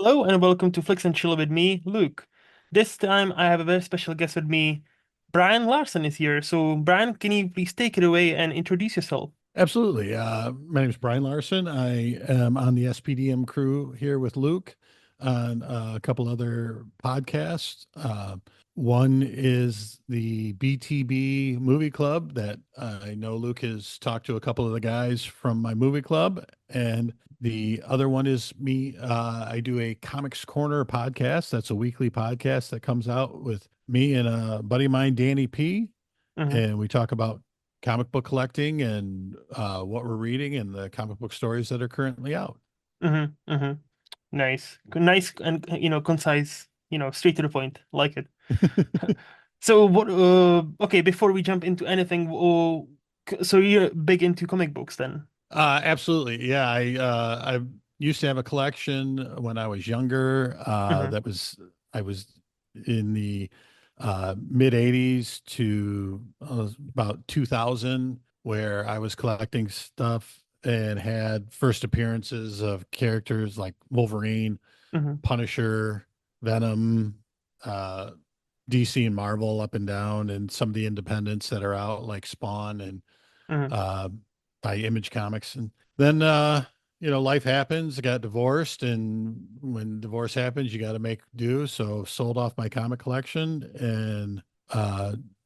Hello and welcome to Flix and Chill with me, Luke. This time I have a very special guest with me. Brian Larsen is here. So, Brian, can you please take it away and introduce yourself? Absolutely. My name is Brian Larson. I am on the SPDM crew here with Luke on a couple other podcasts. One is the BTB Movie Club that I know Luke has talked to a couple of the guys from my movie club. And the other one is me. I do a Comics Corner podcast. That's a weekly podcast that comes out with me and a buddy of mine, Danny P, Hmm. and we talk about comic book collecting and what we're reading and the comic book stories that are currently out. Hmm. Hmm. Nice and concise, straight to the point. Like it. So what okay, before we jump into anything, so you're big into comic books then? Absolutely. Yeah, I used to have a collection when I was younger. Hmm. That was I was in the mid 80s to about 2000 where I was collecting stuff and had first appearances of characters like Wolverine, Hmm. Punisher, Venom, uh, DC and Marvel up and down, and some of the independents that are out like Spawn and Hmm. uh, by Image Comics. And then, life happens. I got divorced, and when divorce happens, you got to make do. So sold off my comic collection, and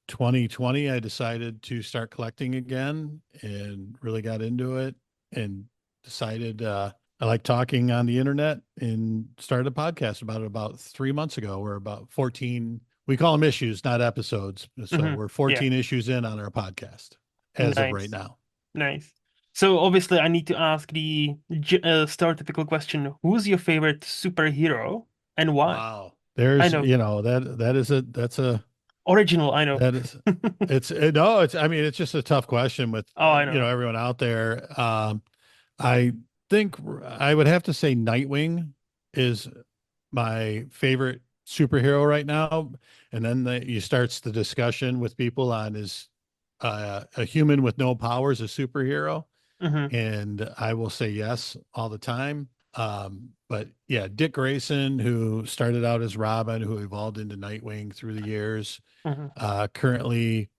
2020, I decided to start collecting again, and really got into it, and decided I like talking on the internet, and started a podcast about it about 3 months ago. We're about 14. We call them issues, not episodes. So Hmm. we're Yeah, 14 issues in on our podcast as of right nice. now. Nice. So obviously, I need to ask the stereotypical question: Who's your favorite superhero and why? Wow. I There's, know, that is a, that's a, original. I know. that is, no, I mean, it's just a tough question with, Oh, I know. everyone out there. I think I would have to say Nightwing is my favorite superhero right now. And then you starts the discussion with people on is a human with no powers a superhero? Hmm. And I will say yes all the time. But yeah, Dick Grayson, who started out as Robin, who evolved into Nightwing through the years. Hmm. Currently,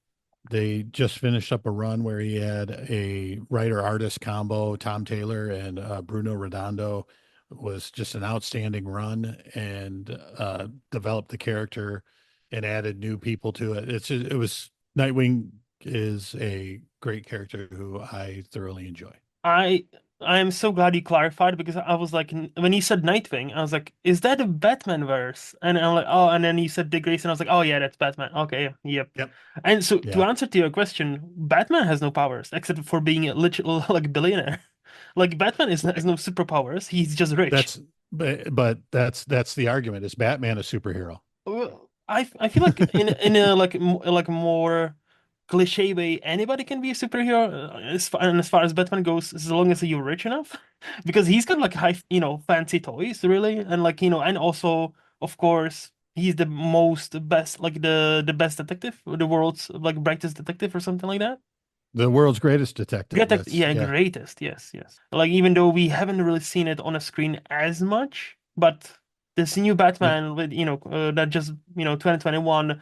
they just finished up a run where he had a writer artist combo. Tom Taylor and Bruno Redondo was just an outstanding run, and developed the character and added new people to it. It was Nightwing is a great character who I thoroughly enjoy. I I am so glad you clarified because I was like, when you said Nightwing, I was like, is that a Batman verse? And I'm like, oh, and then you said Dick Grayson, I was like, oh yeah, that's Batman. Okay, yep. Yep. And so to Yeah. answer to your question, Batman has no powers except for being a literal like billionaire. Like Batman has Right. no superpowers. He's just rich. But that's the argument. Is Batman a superhero? Well, I feel like in a like more cliche way, anybody can be a superhero as far as Batman goes, as long as you're rich enough, because he's got like fancy toys really, and and also of course he's the most best like the best detective, the world's like brightest detective or something like that. The world's greatest detective. That's Yeah, yeah. greatest. Yes, yes. Like even though we haven't really seen it on a screen as much, but this new No, Batman with that just 2021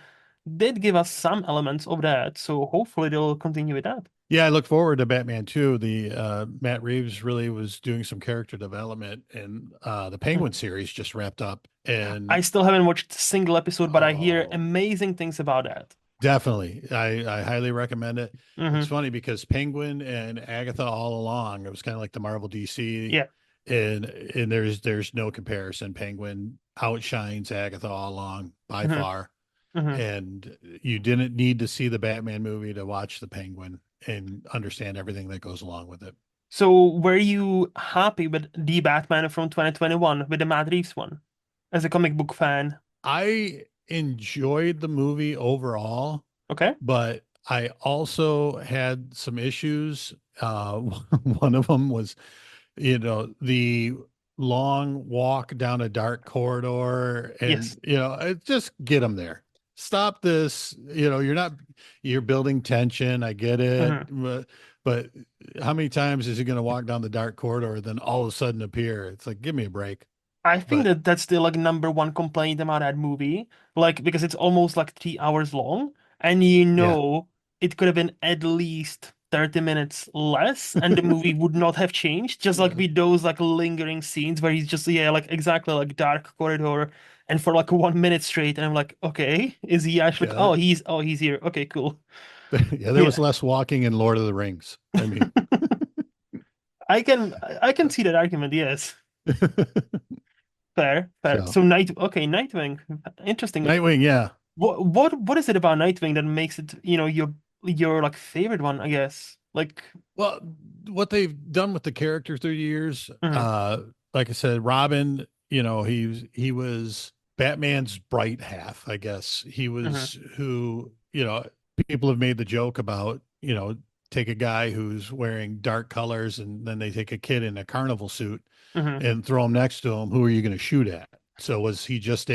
did give us some elements of that. So hopefully they'll continue with that. yeah, I look forward to Batman too. The Matt Reeves really was doing some character development, and the Penguin Mhm. series just wrapped up. I And still haven't watched a single episode, but I hear oh, amazing things about that. definitely, I highly recommend it. It's Hmm. funny because Penguin and Agatha all along, it was kind of like the Marvel DC, Yeah. and there's no comparison. Penguin outshines Agatha all along by Hmm. far, Hmm. and you didn't need to see the Batman movie to watch the Penguin and understand everything that goes along with it. So were you happy with the Batman from 2021 with the Matt Reeves one as a comic book fan? I enjoyed the movie overall, Okay. but I also had some issues. One of them was, the long walk down a dark corridor, and Yes. just get them there. Stop this. You're building tension. I get it, Hmm. but how many times is he going to walk down the dark corridor and then all of a sudden appear? It's like, give me a break. I think But that that's the like number one complaint about that movie, like because it's almost like 3 hours long, and yeah, it could have been at least 30 minutes less, and the movie would not have changed. Just like yeah, with those like lingering scenes where he's just yeah, like exactly like dark corridor, and for like 1 minute straight, and I'm like, okay, is he actually? yeah, Oh, he's here. Okay, cool. yeah. There was Yeah, less walking in Lord of the Rings. I mean, I can see that argument. Yes, fair, fair. so So Nightwing, interesting. Nightwing, yeah. What is it about Nightwing that makes it, your like favorite one, I guess? Like, Well, what they've done with the character through the years, mhm, like I said, Robin, he was Batman's bright half, I guess. He mhm, was who, people have made the joke about, take a guy who's wearing dark colors and then they take a kid in a carnival suit mhm, and throw him next to him. Who are you going to shoot at? So was he just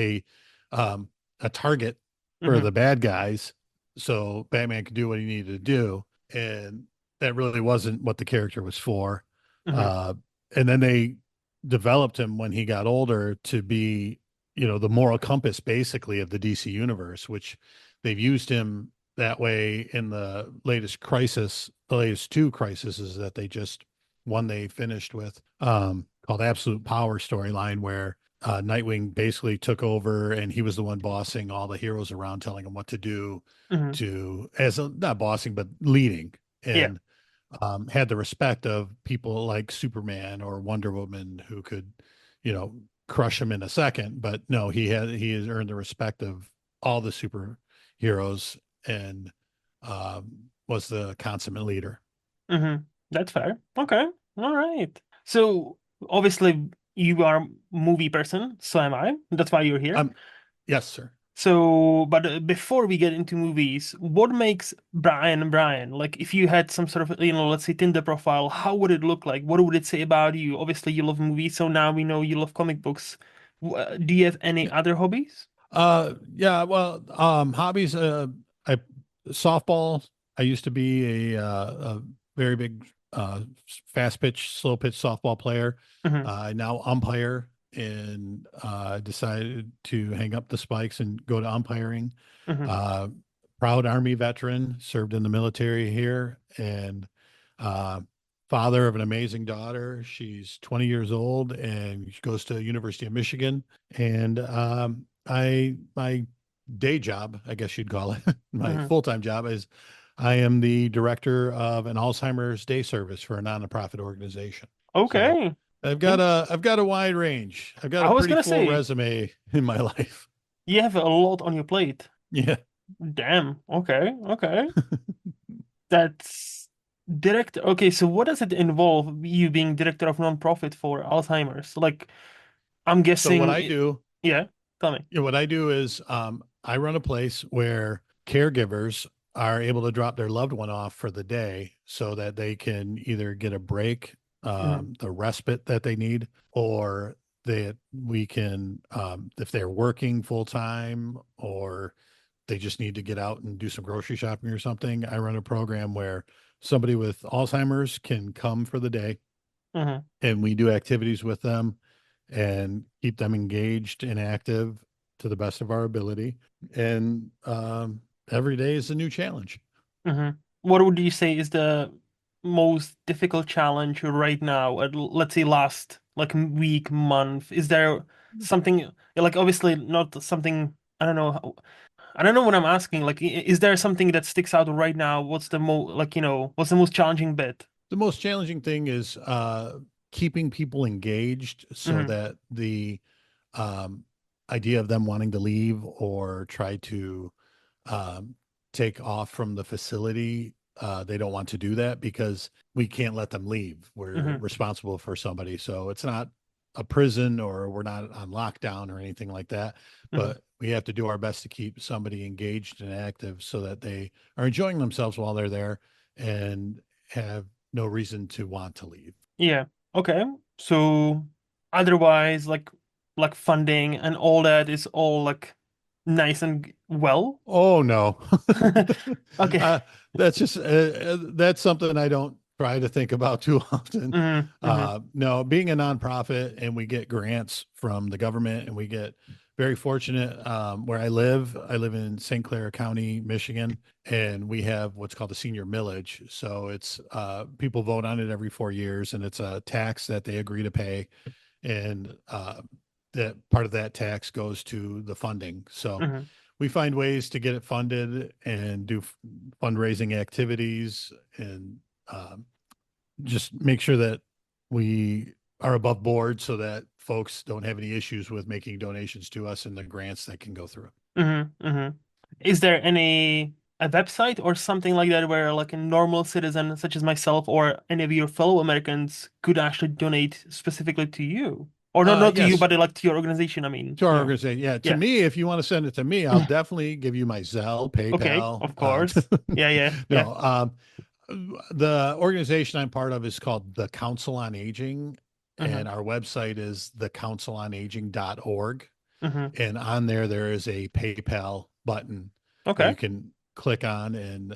um a target for mhm, the bad guys so Batman could do what he needed to do? And that really wasn't what the character was for. mhm, Uh, and then they developed him when he got older to be, the moral compass basically of the DC universe, which they've used him that way in the latest two crises that they just one they finished with, called Absolute Power storyline, where Nightwing basically took over and he was the one bossing all the heroes around, telling them what to do mhm. not bossing, but leading. Yeah. And had the respect of people like Superman or Wonder Woman who could, you know, crush him in a second. But no, he has earned the respect of all the superheroes and was the consummate leader. That's fair. Okay. All right. So obviously you are a movie person, so am I. That's why you're here. Um, yes, sir. So, but before we get into movies, what makes Brian Brian? Like, if you had some sort of, let's say Tinder profile, how would it look like? What would it say about you? Obviously, you love movies, so now we know you love comic books. Do you have any other hobbies? Yeah, well, hobbies, I softball. I used to be a very big, fast pitch, slow pitch softball player. Hmm. I now umpire and decided to hang up the spikes and go to umpiring. Hmm. Uh, Proud Army veteran, served in the military here, and uh, father of an amazing daughter. She's 20 years old and she goes to University of Michigan. And my day job, I guess you'd call it, my Hmm. full-time job is I am the director of an Alzheimer's day service for a nonprofit organization. So Okay. I've got a wide range. I've got a I was pretty gonna full say resume in my life. you have a lot on your plate. Yeah. Damn. Okay. Okay. That's director. Okay, so what does it involve, you being director of nonprofit for Alzheimer's? Like, I'm So what guessing I do yeah, tell me. Yeah, what I do is I run a place where caregivers are able to drop their loved one off for the day so that they can either get a break, Hmm. the respite that they need, or that we can, if they're working full time or they just need to get out and do some grocery shopping or something. I run a program where somebody with Alzheimer's can come for the day Hmm. and we do activities with them and keep them engaged and active to the best of our ability. And every day is a new challenge. Hmm. What would you say is the most difficult challenge right now, let's say last like week, month? Is there something like obviously not something I don't know I don't know what I'm asking. Like, is there something that sticks out right now? What's the what's the most challenging bit? The most challenging thing is keeping people engaged so Hmm. that the um, idea of them wanting to leave or try to um, take off from the facility. They don't want to do that because we can't let them leave. We're Hmm. responsible for somebody. So it's not a prison or we're not on lockdown or anything like that. Hmm. But we have to do our best to keep somebody engaged and active so that they are enjoying themselves while they're there and have no reason to want to leave. Yeah. Okay. So otherwise, like funding and all that is all like nice and well. Oh no. Okay. uh, that's something I don't. try to think about too often. Mm-hmm. Mm-hmm. No, being a nonprofit and we get grants from the government and we get very fortunate where I live in St. Clair County, Michigan, and we have what's called the senior millage. So it's people vote on it every 4 years and it's a tax that they agree to pay. And that part of that tax goes to the funding. So Mm-hmm. we find ways to get it funded and do fundraising activities and um, just make sure that we are above board so that folks don't have any issues with making donations to us and the grants that can go through. Mm-hmm. Mm-hmm. Is there any a website or something like that where like a normal citizen such as myself or any of your fellow Americans could actually donate specifically to you? Or not to you, Yes, but like to your organization, I mean, to our you know. organization. Yeah, to Yeah. me, if you want to send it to me, I'll definitely give you my Zelle, Okay, PayPal. of course. Yeah, yeah, yeah. No, the organization I'm part of is called the Council on Aging, Mm-hmm. and our website is thecouncilonaging.org. Mm-hmm. And on there, there is a PayPal button that Okay. you can click on, and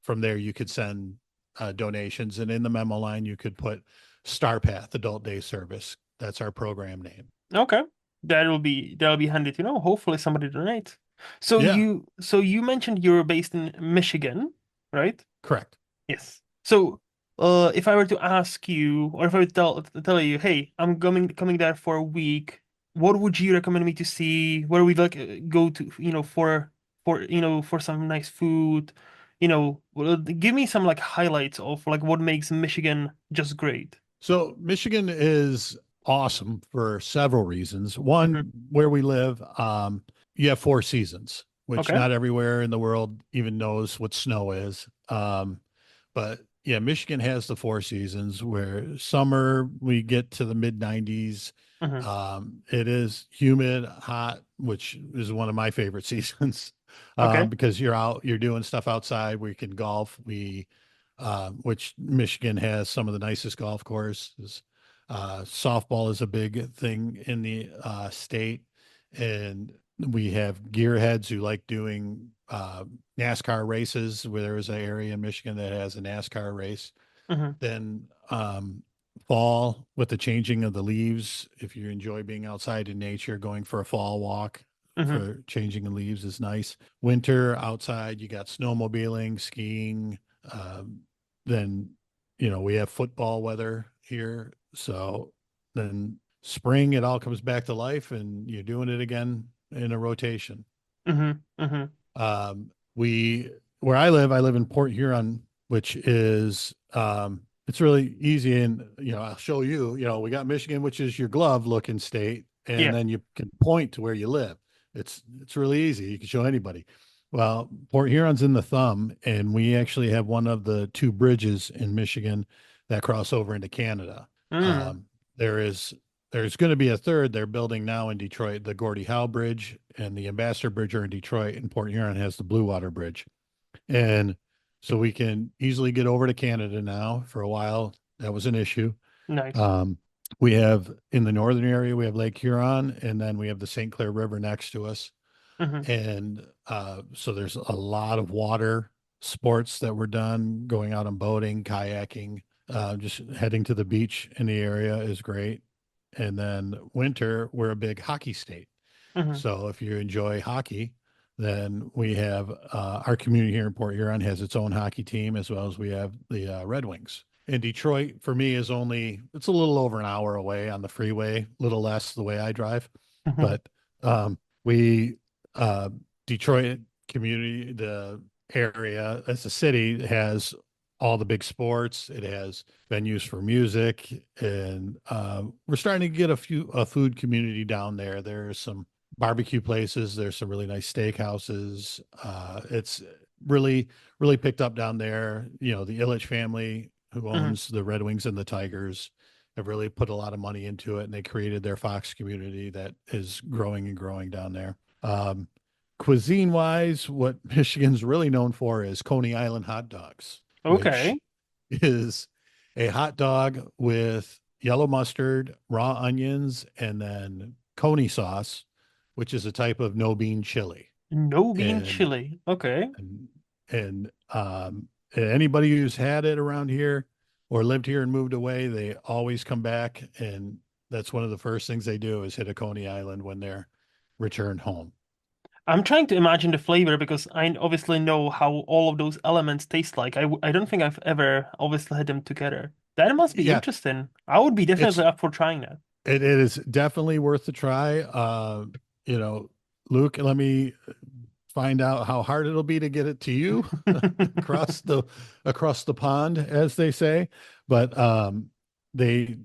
from there you could send donations. And in the memo line, you could put Star Path Adult Day Service. That's our program name. Okay. That'll be handy to know. Hopefully somebody donates. So Yeah, you mentioned you're based in Michigan, right? correct. Yes. So, if I were to ask you, or if I would tell you, hey, I'm coming there for a week, what would you recommend me to see? Where we like go to, for some nice food, give me some like highlights of like what makes Michigan just great. So Michigan is awesome for several reasons. Hmm. One, where we live, you have 4 seasons, which Okay. not everywhere in the world even knows what snow is. But yeah, Michigan has the 4 seasons where summer we get to the mid 90s. Hmm. It is humid, hot, which is one of my favorite seasons Okay. because you're out, you're doing stuff outside where you can golf. Which Michigan has some of the nicest golf courses. Softball is a big thing in the state, and we have gearheads who like doing NASCAR races. Where there is an area in Michigan that has a NASCAR race. Hmm. Then fall with the changing of the leaves. If you enjoy being outside in nature, going for a fall walk Hmm. for changing the leaves is nice. Winter outside, you got snowmobiling, skiing. Um, then, we have football weather here. So then spring, it all comes back to life and you're doing it again in a rotation. Hmm. Hmm. We where I live in Port Huron, which is it's really easy. And I'll show you. We got Michigan, which is your glove looking state, and Yeah. then you can point to where you live. It's really easy. You can show anybody. Well, Port Huron's in the thumb, and we actually have one of the two bridges in Michigan that cross over into Canada. Mm. Um, there is there's going to be a third they're building now in Detroit. The Gordie Howe Bridge and the Ambassador Bridge are in Detroit, and Port Huron has the Blue Water Bridge. And so we can easily get over to Canada now. For a while, that was an issue. Nice. Um, we have in the northern area, we have Lake Huron, and then we have the St. Clair River next to us. Hmm. And so there's a lot of water sports that were done, going out on boating, kayaking, just heading to the beach in the area is great. And then winter, we're a big hockey state. Hmm. So if you enjoy hockey, then we have our community here in Port Huron has its own hockey team, as well as we have the Red Wings. And Detroit, for me, it's a little over an hour away on the freeway, a little less the way I drive. Hmm. But we, uh, Detroit community, the area as a city has all the big sports. It has venues for music, and we're starting to get a food community down there. There's some barbecue places. There's some really nice steakhouses. It's really, really picked up down there. The Ilitch family who Hmm. owns the Red Wings and the Tigers have really put a lot of money into it, and they created their Fox community that is growing and growing down there. Cuisine wise, what Michigan's really known for is Coney Island hot dogs, which Okay. is a hot dog with yellow mustard, raw onions, and then Coney sauce, which is a type of no bean chili. No bean And chili. Okay. and and Anybody who's had it around here or lived here and moved away, they always come back, and that's one of the first things they do is hit a Coney Island when they're returned home. I'm trying to imagine the flavor because I obviously know how all of those elements taste like. I don't think I've ever obviously had them together. That must be Yeah, interesting. I would be it's definitely up for trying that. it is definitely worth the try. You know, Luke, let me find out how hard it'll be to get it to you across the pond, as they say. But they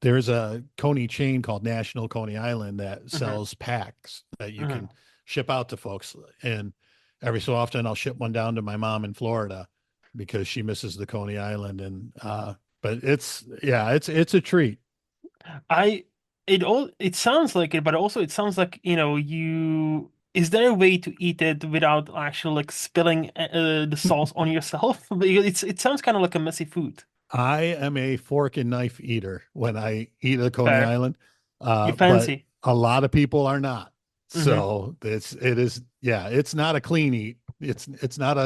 there's a Coney chain called National Coney Island that Hmm. sells packs that you Hmm. can ship out to folks. And every so often I'll ship one down to my mom in Florida because she misses the Coney Island. And but it's a treat. I it sounds like it, but also it sounds like, you is there a way to eat it without actually like spilling the sauce on yourself? Because it sounds kind of like a messy food. I am a fork and knife eater when I eat a Coney Fair. Island, You but fancy. a lot of people are not. Hmm. So it's not a clean eat. It's not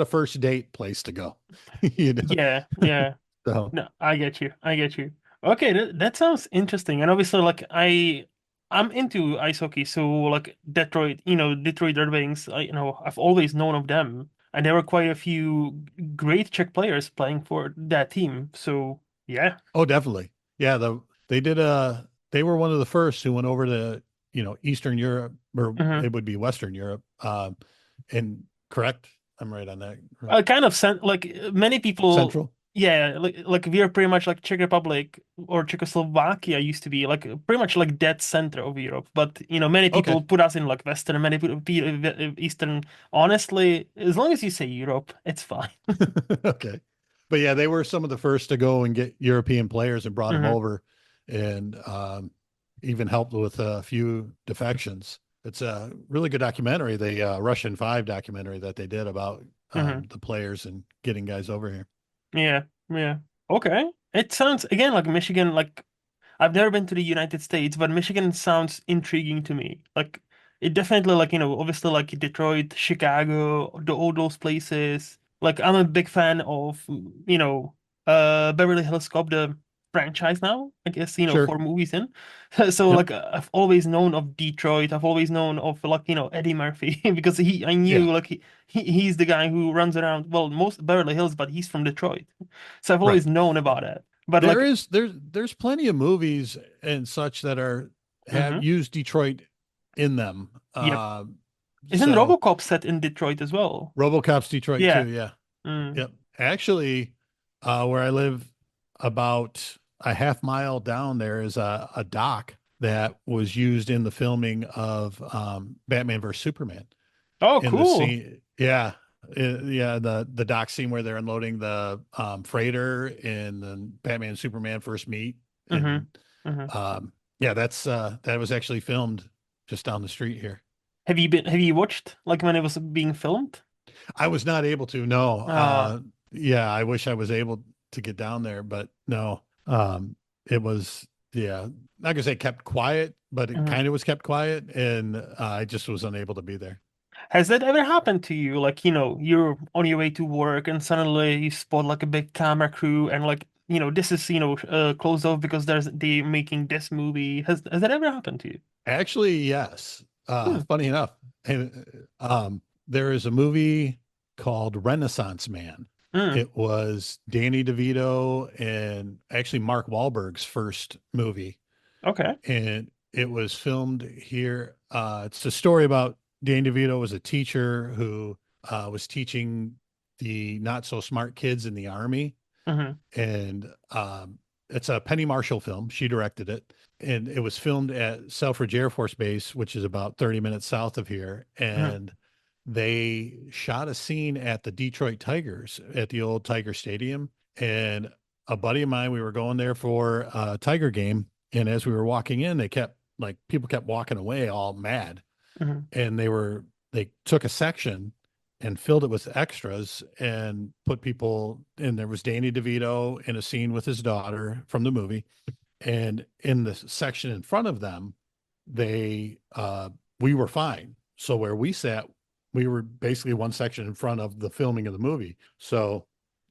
a first date place to go. You know. Yeah, yeah. So No, I get you. I get you. Okay, that sounds interesting. And obviously, like I'm into ice hockey, so like Detroit, Detroit Red Wings. I've always known of them, and there were quite a few great Czech players playing for that team. So yeah. oh, definitely. Yeah, they were one of the first who went over to, Eastern Europe, or Hmm. it would be Western Europe. And correct, I'm right on that. Right. I kind of sent like many people. Central. Yeah, like we are pretty much like Czech Republic or Czechoslovakia used to be like pretty much like dead center of Europe. But many Okay. people put us in like Western, many people Eastern. Honestly, as long as you say Europe, it's fine. Okay. But yeah, they were some of the first to go and get European players and brought them Hmm. over, and even helped with a few defections. It's a really good documentary, the Russian Five documentary that they did about Hmm. the players and getting guys over here. Yeah, yeah. Okay. It sounds again like Michigan. Like I've never been to the United States, but Michigan sounds intriguing to me. Like it definitely like, obviously like Detroit, Chicago, all those places. Like I'm a big fan of, Beverly Hills Cop, the franchise now, I guess, Sure. for movies in. So Yep. like I've always known of Detroit. I've always known of like, Eddie Murphy because I Yeah. knew like he's the guy who runs around, well, most Beverly Hills, but he's from Detroit. So I've Right. always known about it. But There like, is there's plenty of movies and such that are have mhm. used Detroit in them. Yep. Isn't So RoboCop set in Detroit as well? RoboCop's Detroit too. Yeah. Yeah. Mm. Yep. Actually, where I live, about a half mile down there is a dock that was used in the filming of Batman versus Superman. Oh, In the cool. scene, yeah, yeah, the dock scene where they're unloading the freighter and then Batman and Superman first meet, Hmm. and Hmm. yeah, that was actually filmed just down the street here. Have you watched like when it was being filmed? I was not able to. No. Ah, Yeah, I wish I was able to get down there, but no. It was, yeah, not gonna say kept quiet, but it mhm. kind of was kept quiet, and I just was unable to be there. Has that ever happened to you? Like, you're on your way to work and suddenly you spot like a big camera crew and like, this is, closed off because they making this movie. Has that ever happened to you? Actually, yes. Hmm. Funny enough, and there is a movie called Renaissance Man. Mm. It was Danny DeVito and actually Mark Wahlberg's first movie, Okay. and it was filmed here. It's a story about Danny DeVito was a teacher who was teaching the not so smart kids in the army, Hmm. and it's a Penny Marshall film. She directed it, and it was filmed at Selfridge Air Force Base, which is about 30 minutes south of here. Hmm. And they shot a scene at the Detroit Tigers at the old Tiger Stadium. And a buddy of mine, we were going there for a Tiger game, and as we were walking in, people kept walking away all mad, Hmm. and they took a section and filled it with extras and put people and there was Danny DeVito in a scene with his daughter from the movie, and in the section in front of them they we were fine, so where we sat we were basically one section in front of the filming of the movie. So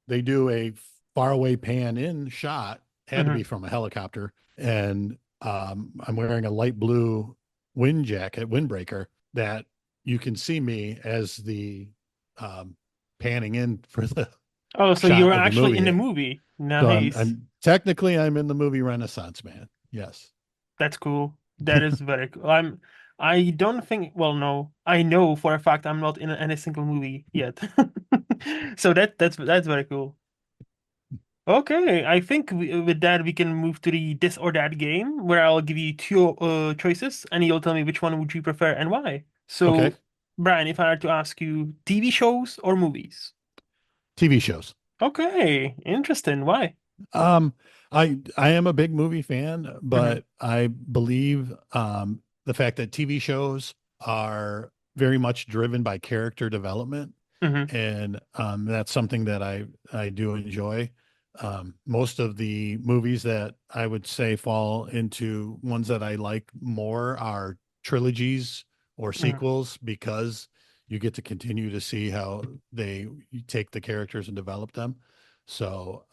they do a faraway pan in shot, had to be Hmm. from a helicopter. And I'm wearing a light blue wind jacket, windbreaker, that you can see me as the um, panning in for the Oh, so you shot were of the actually in the movie. movie. So Nice. I'm technically I'm in the movie Renaissance Man. Yes. That's cool. That is very cool. I don't think, well, no, I know for a fact I'm not in any single movie yet. So that's very cool. Okay, I think with that we can move to the this or that game where I'll give you two choices and you'll tell me which one would you prefer and why. Okay. So, Brian, if I had to ask you TV shows or movies? TV shows. Okay, interesting. Why? Um, I am a big movie fan, Hmm. but I believe the fact that TV shows are very much driven by character development, Hmm. and that's something that I do enjoy. Most of the movies that I would say fall into ones that I like more are trilogies or Hmm. sequels because you get to continue to see how they you take the characters and develop them. So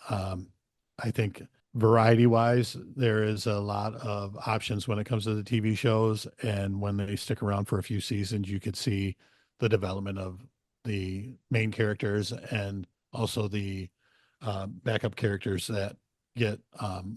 I think variety wise, there is a lot of options when it comes to the TV shows. And when they stick around for a few seasons, you could see the development of the main characters and also the backup characters that get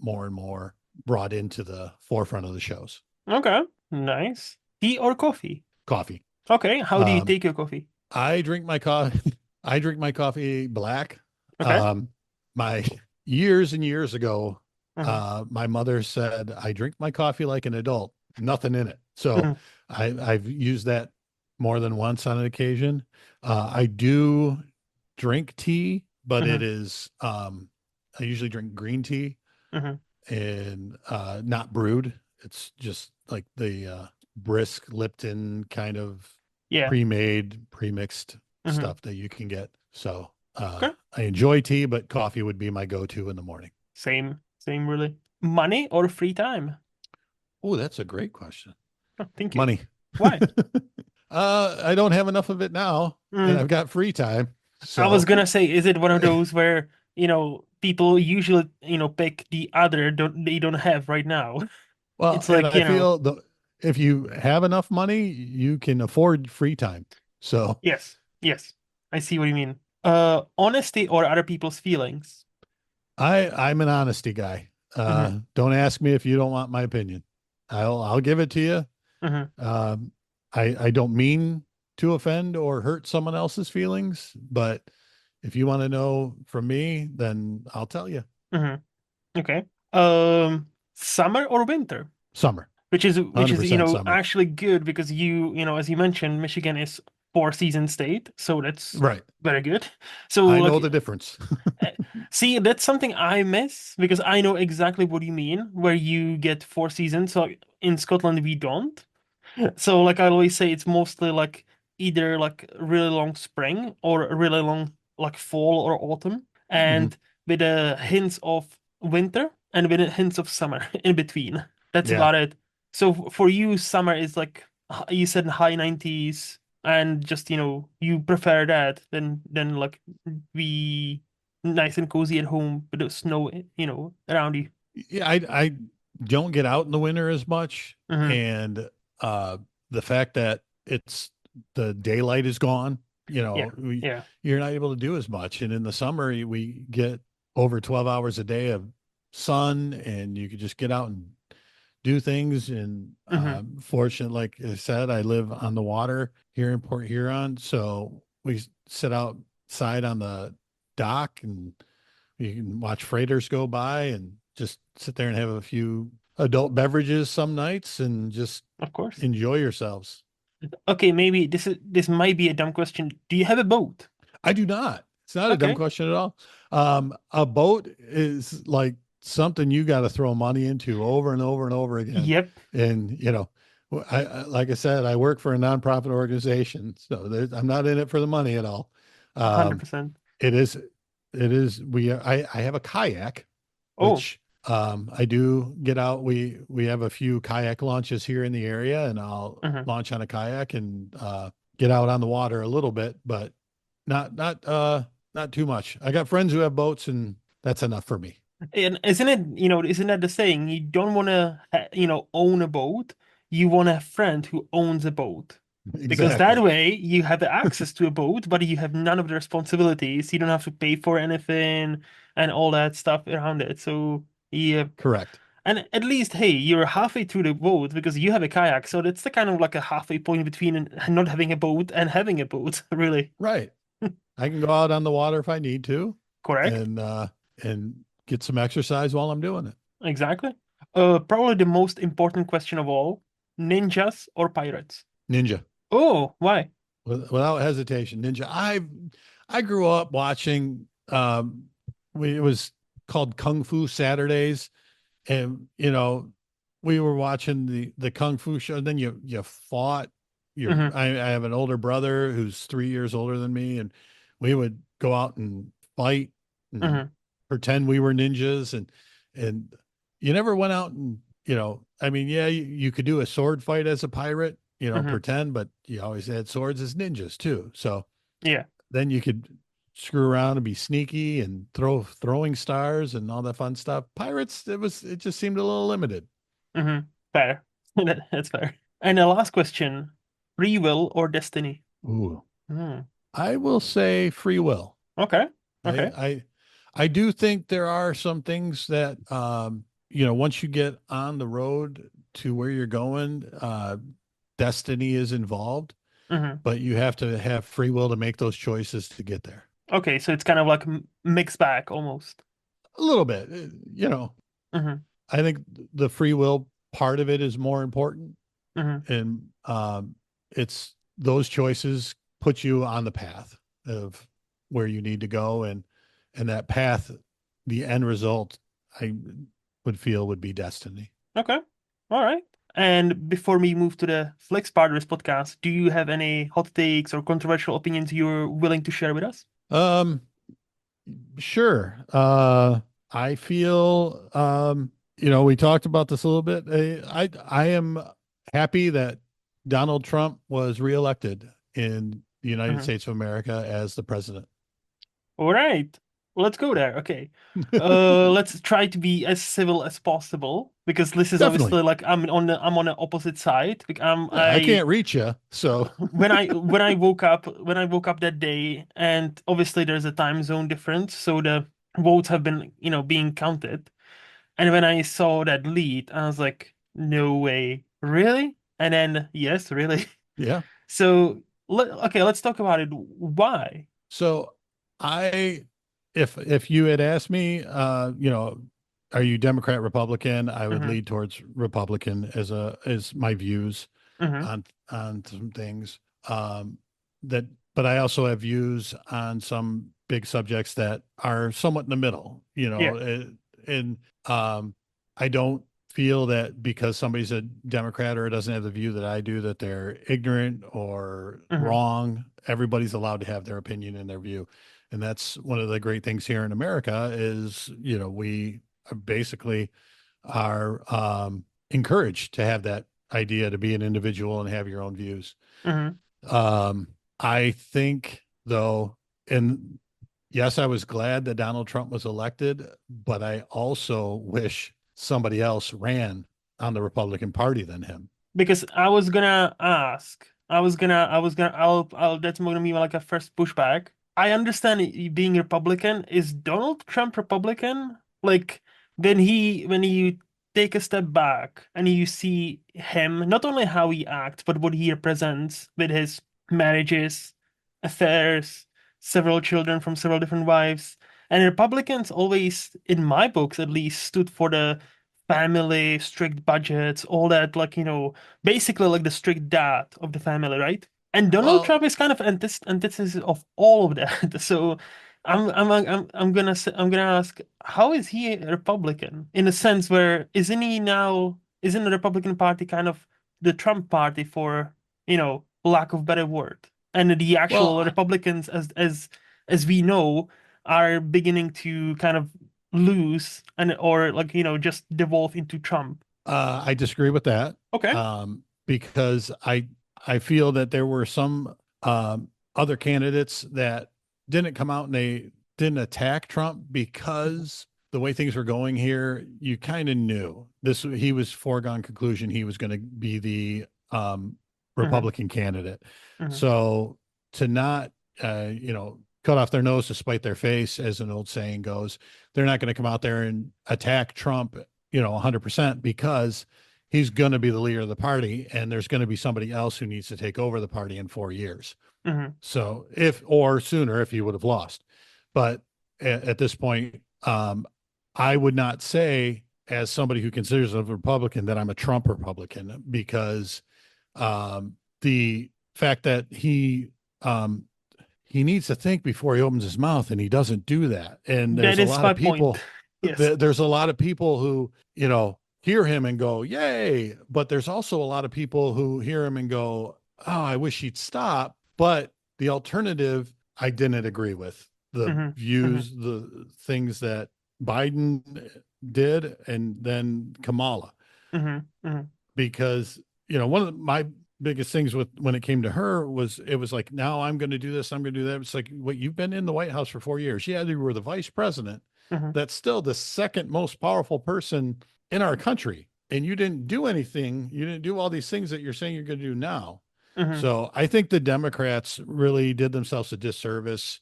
more and more brought into the forefront of the shows. Okay, nice. Tea or coffee? Coffee. Okay, how do you Um, take your coffee? I drink my coffee. I drink my coffee black. Okay. Um, my years and years ago, Hmm. my mother said I drink my coffee like an adult, nothing in it. So Hmm. I've used that more than once on an occasion. I do drink tea, but it Hmm. is I usually drink green tea Hmm. and not brewed. It's just like the brisk Lipton kind of Yeah. pre-made, pre-mixed Hmm. stuff that you can get. So Okay. I enjoy tea, but coffee would be my go-to in the morning. Same really. Money or free time? Oh, that's a great question. Oh, thank you. Money. Why? I don't have enough of it now, and Mm, I've got free time. I was So, gonna say, is it one of those where, people usually, pick the other they don't have right now? well, It's and like, I feel the if you have enough money, you can afford free time. So yes, yes. I see what you mean. Honesty or other people's feelings? I'm an honesty guy. Hmm. Don't ask me if you don't want my opinion. I'll give it to you. Hmm. Um, I don't mean to offend or hurt someone else's feelings, but if you want to know from me, then I'll tell you. Hmm. Okay. Summer or winter? Summer, Which is 100% summer. actually good because as you mentioned, Michigan is four season state, so that's Right. very good. So I know like, the difference. uh, see, that's something I miss because I know exactly what you mean, where you get four seasons. So in Scotland we don't. So like I always say, it's mostly like either like really long spring or a really long like fall or autumn, Mhm. and with a hints of winter and with a hints of summer in between. That's Yeah. about it. So for you, summer is like you said high 90s, and just you prefer that than like be nice and cozy at home with the snow around you. Yeah, I don't get out in the winter as much, Hmm. and uh the fact that it's the daylight is gone, Yeah, yeah. you're not able to do as much. And in the summer, we get over 12 hours a day of sun, and you could just get out and do things. And Hmm. fortunate, like I said, I live on the water here in Port Huron, so we sit outside on the dock and you can watch freighters go by and just sit there and have a few adult beverages some nights and just Of course. enjoy yourselves. Okay, maybe this might be a dumb question. Do you have a boat? I do not. It's not a dumb Okay. question at all. A boat is like something you got to throw money into over and over and over again. Yep. And, like I said, I work for a nonprofit organization, so I'm not in it for the money at all. Um, 100%. it is, I have a kayak, Oh. which I do get out. We have a few kayak launches here in the area, and I'll Hmm. launch on a kayak and get out on the water a little bit, but not too much. I got friends who have boats, and that's enough for me. And isn't it, isn't that the saying? You don't want to, own a boat. You want a friend who owns a boat. Because that Exactly. way you have access to a boat, but you have none of the responsibilities. You don't have to pay for anything and all that stuff around it. So, yeah. Correct. And at least, hey, you're halfway through the boat because you have a kayak. So that's the kind of like a halfway point between not having a boat and having a boat, really. Right. I can go out on the water if I need to, Correct? and get some exercise while I'm doing it. Exactly. Probably the most important question of all, ninjas or pirates? Ninja. Oh, why? Without hesitation, ninja. I grew up watching it was called Kung Fu Saturdays, and we were watching the Kung Fu show, and then you fought. Mm-hmm, I have an older brother who's 3 years older than me, and we would go out and fight and mm-hmm, pretend we were ninjas, and you never went out and I mean, yeah, you could do a sword fight as a pirate, mm-hmm. pretend, but you always had swords as ninjas too. So Yeah. then you could screw around and be sneaky and throwing stars and all that fun stuff. Pirates, it just seemed a little limited. Mm-hmm. Fair. That's fair. And the last question, free will or destiny? Ooh, Hmm. I will say free will. Okay. I Okay. I I do think there are some things that once you get on the road to where you're going, destiny is involved, Mm-hmm. but you have to have free will to make those choices to get there. Okay, so it's kind of like mixed bag almost. A little bit, Mm-hmm. I think the free will part of it is more important, Mm-hmm. and it's those choices put you on the path of where you need to go, and that path, the end result, I would feel would be destiny. Okay. All right. And before we move to the Flix part of this podcast, do you have any hot takes or controversial opinions you're willing to share with us? Um, sure. I feel we talked about this a little bit. I am happy that Donald Trump was reelected in the United Mhm. States of America as the president. All right. Let's go there. Okay. Let's try to be as civil as possible because this is Definitely. obviously like I'm on the opposite side. Like, Yeah, I can't reach you, so when I woke up that day, and obviously there's a time zone difference, so the votes have been being counted. And when I saw that lead, I was like, no way, really? And then yes, really. yeah. So okay, let's talk about it. Why? So I, if you had asked me, are you Democrat, Republican? I would Mm-hmm. lead towards Republican as my views Mm-hmm. on some things. Um, that, but I also have views on some big subjects that are somewhat in the middle. Yeah. And I don't feel that because somebody's a Democrat or doesn't have the view that I do that they're ignorant or Mm-hmm. wrong. Everybody's allowed to have their opinion and their view, and that's one of the great things here in America is we are basically are encouraged to have that idea to be an individual and have your own views. Mm-hmm. Um, I think though, and yes, I was glad that Donald Trump was elected, but I also wish somebody else ran on the Republican Party than him. Because I was gonna ask, that's gonna be like a first pushback. I understand being Republican. Is Donald Trump Republican? Like, when you take a step back and you see him, not only how he acts, but what he represents with his marriages, affairs, several children from several different wives. And Republicans always, in my books at least, stood for the family, strict budgets, all that, like, basically like the strict dad of the family, right? And Donald Well, Trump is kind of antithesis of all of that. So I'm gonna ask, how is he a Republican in a sense where isn't the Republican Party kind of the Trump party for, lack of better word? And the actual well, Republicans as we know are beginning to kind of lose and or like just devolve into Trump. I disagree with that Okay. because I feel that there were some. other candidates that didn't come out and they didn't attack Trump because the way things were going here, you kind of knew this. He was foregone conclusion. He was going to be the Mm-hmm. Republican candidate. Mm-hmm. So to not, cut off their nose to spite their face, as an old saying goes, they're not going to come out there and attack Trump, 100% because he's going to be the leader of the party and there's going to be somebody else who needs to take over the party in 4 years. Mm-hmm. So if, or sooner if he would have lost. But at this point, I would not say, as somebody who considers himself a Republican, that I'm a Trump Republican, because the fact that he needs to think before he opens his mouth, and he doesn't do that. And That is my point. Yes. there's a lot of people who, hear him and go, yay. But there's also a lot of people who hear him and go, oh, I wish he'd stop. But the alternative, I didn't agree with the Mm-hmm. Mm-hmm. views, the things that Biden did, and then Kamala, Mm-hmm. Mm-hmm. because one of my biggest things with when it came to her was, it was like, now I'm going to do this, I'm going to do that. It's like, what, you've been in the White House for 4 years. Yeah, you were the vice president. Mm-hmm. That's still the second most powerful person in our country, and you didn't do anything. You didn't do all these things that you're saying you're going to do now. Mm-hmm. So I think the Democrats really did themselves a disservice,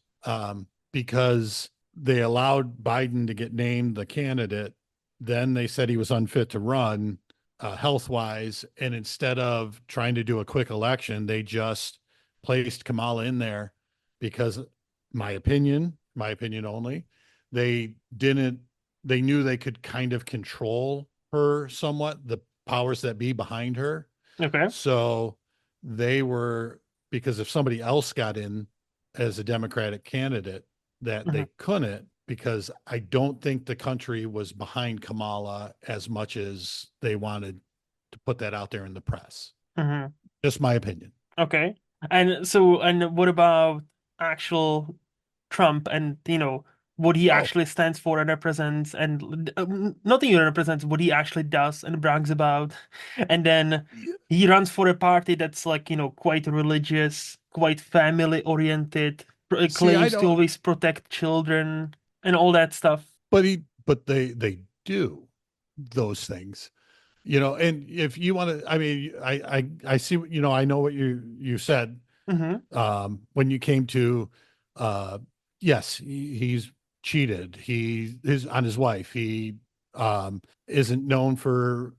because they allowed Biden to get named the candidate. Then they said he was unfit to run, health wise. And instead of trying to do a quick election, they just placed Kamala in there because, my opinion only, they didn't, they knew they could kind of control her somewhat, the powers that be behind her. Okay. So they were, because if somebody else got in as a Democratic candidate, that Mm-hmm. they couldn't, because I don't think the country was behind Kamala as much as they wanted to put that out there in the press. Mm-hmm. Just my opinion. Okay. And so, and what about actual Trump and, what he Oh, actually stands for and represents, and nothing he represents, what he actually does and brags about. And then he runs for a party that's like, quite religious, quite family oriented, see, I claims to don't, always protect children and all that stuff. but they do those things, and if you want to, I mean, I see, I know what you said, Mm-hmm. when you came to, yes, he's cheated. He is on his wife. He isn't known for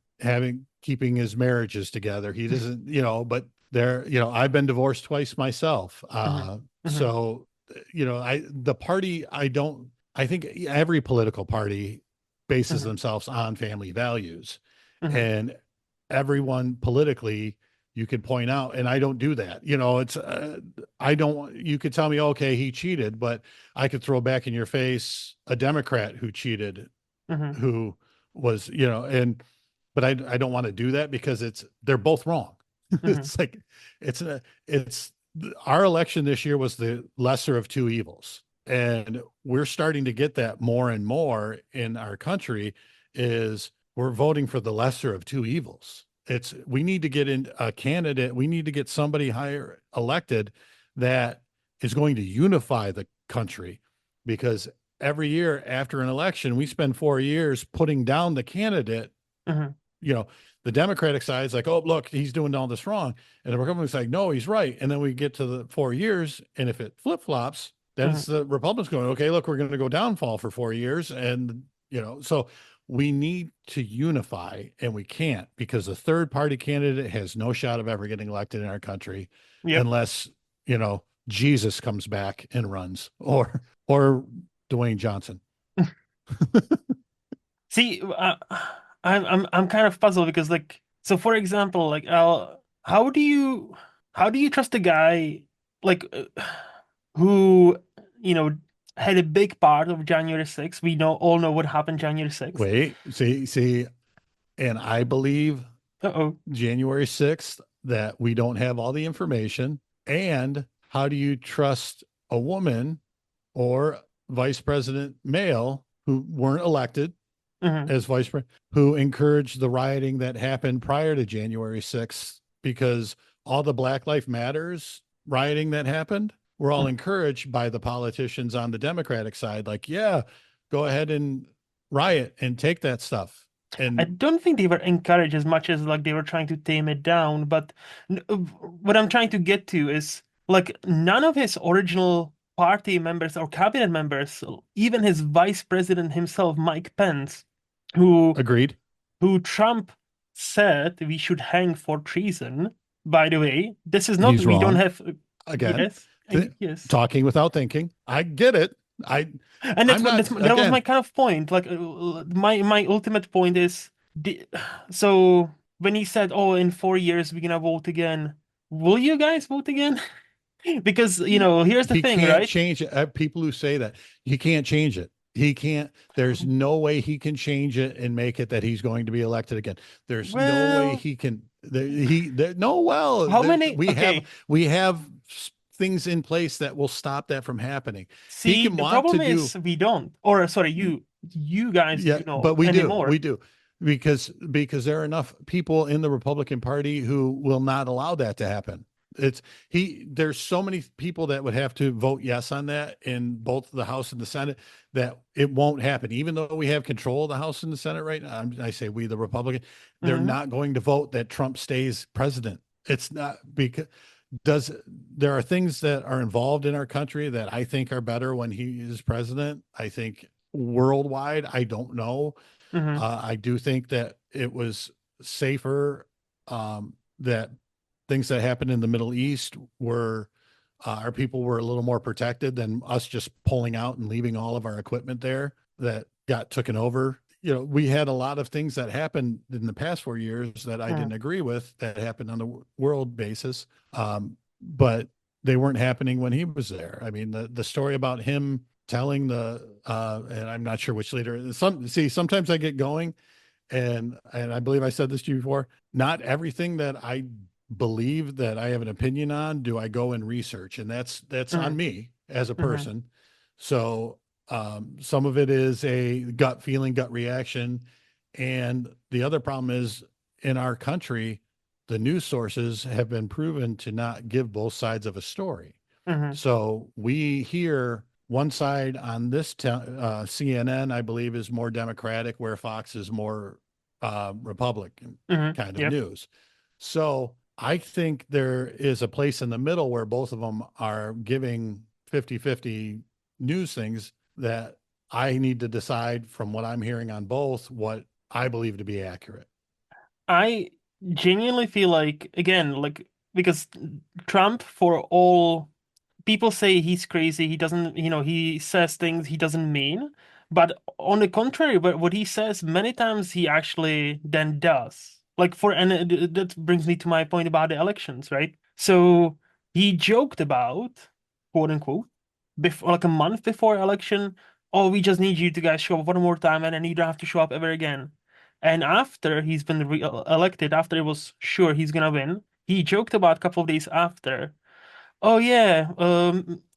keeping his marriages together. He doesn't, but there, I've been divorced twice myself. Mm-hmm. Mm-hmm. So, the party, I think every political party bases Mm-hmm. themselves on family values, Mm-hmm. and everyone politically, you could point out, and I don't do that. It's, I don't, you could tell me, okay, he cheated, but I could throw back in your face a Democrat who cheated, Mm-hmm. who was, but I don't want to do that, because they're both wrong. Mm-hmm. It's like, it's our election this year was the lesser of two evils. And we're starting to get that more and more in our country, is we're voting for the lesser of two evils. We need to get in a candidate. We need to get somebody higher elected that is going to unify the country, because every year after an election, we spend 4 years putting down the candidate. Mm-hmm. You know, the Democratic side is like, oh, look, he's doing all this wrong. And the Republicans like, no, he's right. And then we get to the 4 years. And if it flip flops, then Mm-hmm. it's the Republicans going, okay, look, we're going to go downfall for 4 years. And, so we need to unify, and we can't, because a third party candidate has no shot of ever getting elected in our country Yep. unless, Jesus comes back and runs, or Dwayne Johnson. See, I'm kind of puzzled because like, so for example, like how do you how do you trust a guy like who you know had a big part of January 6th? We all know what happened January 6th. Wait, see, and I believe Uh-oh. January 6th that we don't have all the information. And how do you trust a woman or vice president male who weren't elected Hmm. as vice president, who encouraged the rioting that happened prior to January 6th? Because all the Black Lives Matters rioting that happened were all encouraged by the politicians on the Democratic side. Like, yeah, go ahead and riot and take that stuff. I And don't think they were encouraged as much as like they were trying to tame it down. But what I'm trying to get to is like none of his original party members or cabinet members, even his vice president himself, Mike Pence, who agreed. Trump said we should hang for treason. By the way, this is not, He's we don't wrong. have, Again, yes, and yes. talking without thinking. I get it. I And I'm that's not that was my again. kind of point. Like my ultimate point is, the, so when he said, "Oh, in 4 years we're gonna vote again," will you guys vote again? Because here's the He thing, can't right? change it. People who say that he can't change it. He can't. There's no way he can change it and make it that he's going to be elected again. There's no way Well, he can. No. Well, how many? Okay, we have things in place that will stop that from happening. He see, can the want to problem do. is we don't, or sorry, you guys Yeah, do but know anymore. we do, because there are enough people in the Republican Party who will not allow that to happen. It's There's so many people that would have to vote yes on that in both the House and the Senate that it won't happen. Even though we have control of the House and the Senate right now, I say we, the Republican, they're Hmm. not going to vote that Trump stays president. It's not because does there are things that are involved in our country that I think are better when he is president. I think worldwide, I don't know. Hmm. I do think that it was safer, that things that happened in the Middle East were our people were a little more protected than us just pulling out and leaving all of our equipment there that got taken over. We had a lot of things that happened in the past 4 years that I Hmm. didn't agree with that happened on the world basis. But they weren't happening when he was there. I mean, the story about him telling and I'm not sure which leader, sometimes I get going and I believe I said this to you before. Not everything that I believe that I have an opinion on do I go and research, and that's on Hmm. me as a Hmm. person. So some of it is a gut feeling, gut reaction, and the other problem is in our country, the news sources have been proven to not give both sides of a story. Hmm. So we hear one side on this CNN, I believe, is more Democratic, where Fox is more Republican Hmm. kind of Yep. news. So I think there is a place in the middle where both of them are giving 50-50 news things that I need to decide from what I'm hearing on both what I believe to be accurate. I genuinely feel like, again, like, because Trump, for all people say he's crazy, he doesn't, he says things he doesn't mean. But on the contrary, what he says, many times he actually then does. Like, that brings me to my point about the elections, right? So he joked about, quote unquote, before, like a month before election, oh, we just need you to guys show up one more time and then you don't have to show up ever again. And after he's been elected, after it was sure he's gonna win, he joked about a couple of days after, oh yeah,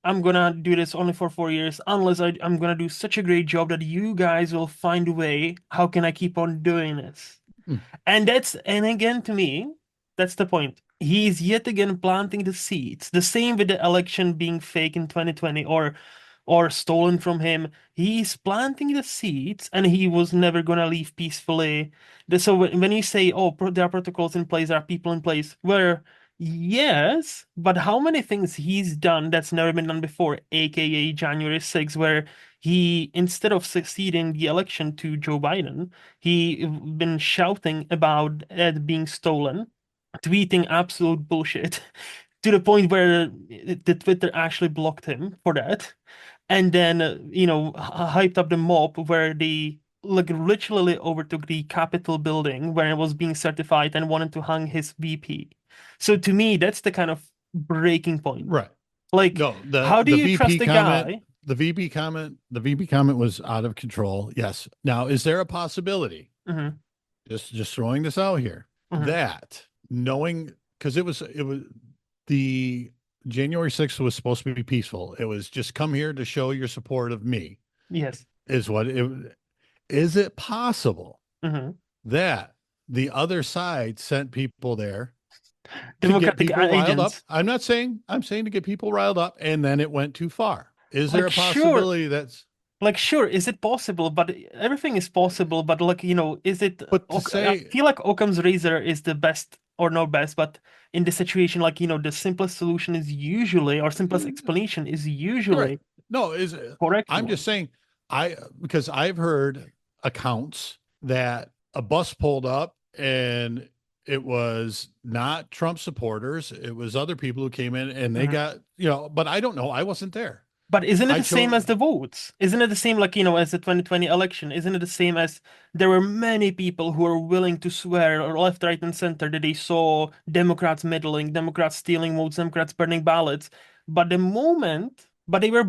I'm gonna do this only for 4 years unless I'm gonna do such a great job that you guys will find a way. How can I keep on doing this? Mm. And again, to me, that's the point. He's yet again planting the seeds. The same with the election being fake in 2020 or stolen from him. He's planting the seeds and he was never gonna leave peacefully. So when you say, oh, there are protocols in place, there are people in place, where yes, but how many things he's done that's never been done before, aka January 6th, where he, instead of succeeding the election to Joe Biden, he been shouting about it being stolen, tweeting absolute bullshit to the point where the Twitter actually blocked him for that. And then, hyped up the mob where they like literally overtook the Capitol building where it was being certified and wanted to hang his VP. So to me, that's the kind of breaking point. Right. Like, No, how do the you trust VP a comment, guy? the VP comment was out of control. Yes. Now, is there a possibility, Hmm. just throwing this out here, Hmm. that knowing, because it was the January 6th was supposed to be peaceful. It was just come here to show your support of me, Yes. is what it is. It possible Hmm. that the other side sent people there to get Democratic people riled up. agents. I'm saying to get people riled up, and then it went too far. Is there Like a sure, possibility that's, like sure, is it possible? But everything is possible. But like is it? but to I say, feel like Occam's razor is the best, or not best, but in this situation, like the simplest solution is usually, or simplest explanation is correct? usually No, is correct I'm just one. saying, because I've heard accounts that a bus pulled up and it was not Trump supporters, it was other people who came in and they Mhm. got, but I don't know. I wasn't there. But isn't it I the same chose, as the votes? Isn't it the same, like, as the 2020 election? Isn't it the same as there were many people who were willing to swear, or left, right, and center, that they saw Democrats meddling, Democrats stealing votes, Democrats burning ballots. But they were,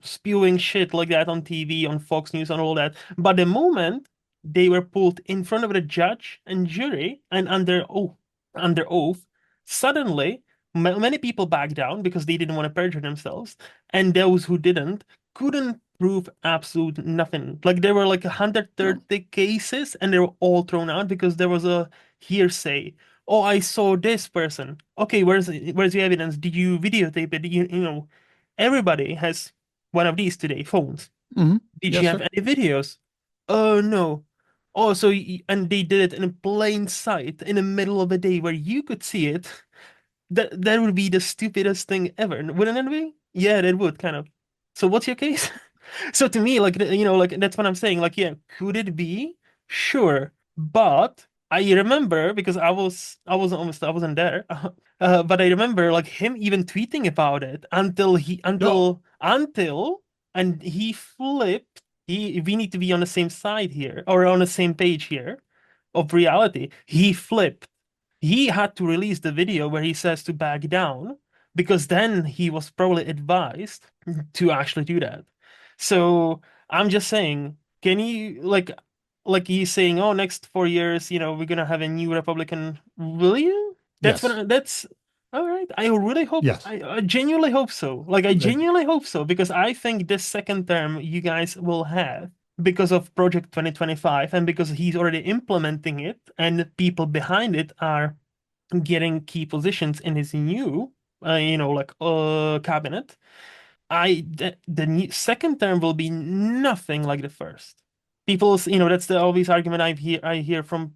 spewing shit like that on TV, on Fox News, and all that. But the moment they were pulled in front of the judge and jury and under oath, suddenly many people backed down because they didn't want to perjure themselves, and those who didn't couldn't prove absolute nothing. Like there were like no. 130 cases, and they were all thrown out because there was a hearsay. Oh, I saw this person. Okay, where's the evidence? Did you videotape it? Everybody has one of these today, phones. Mhm. Did you Yes, have sir. any videos? Oh no. Oh, so and they did it in plain sight in the middle of the day where you could see it. That would be the stupidest thing ever, wouldn't it be? Yeah, that would kind of. So what's your case? So to me, like like that's what I'm saying. Like, yeah, could it be? Sure, but I remember because I wasn't there. But I remember like him even tweeting about it No. and he flipped. We need to be on the same side here, or on the same page here of reality. He flipped. He had to release the video where he says to back down, because then he was probably advised to actually do that. So I'm just saying, can you like he's saying, oh, next 4 years, we're gonna have a new Republican. Will you? Yes. That's all right. I really hope, Yes. I genuinely hope so. Like I That- genuinely hope so, because I think this second term you guys will have, because of Project 2025, and because he's already implementing it and the people behind it are getting key positions in his new cabinet. The second term will be nothing like the first. That's the obvious argument I hear from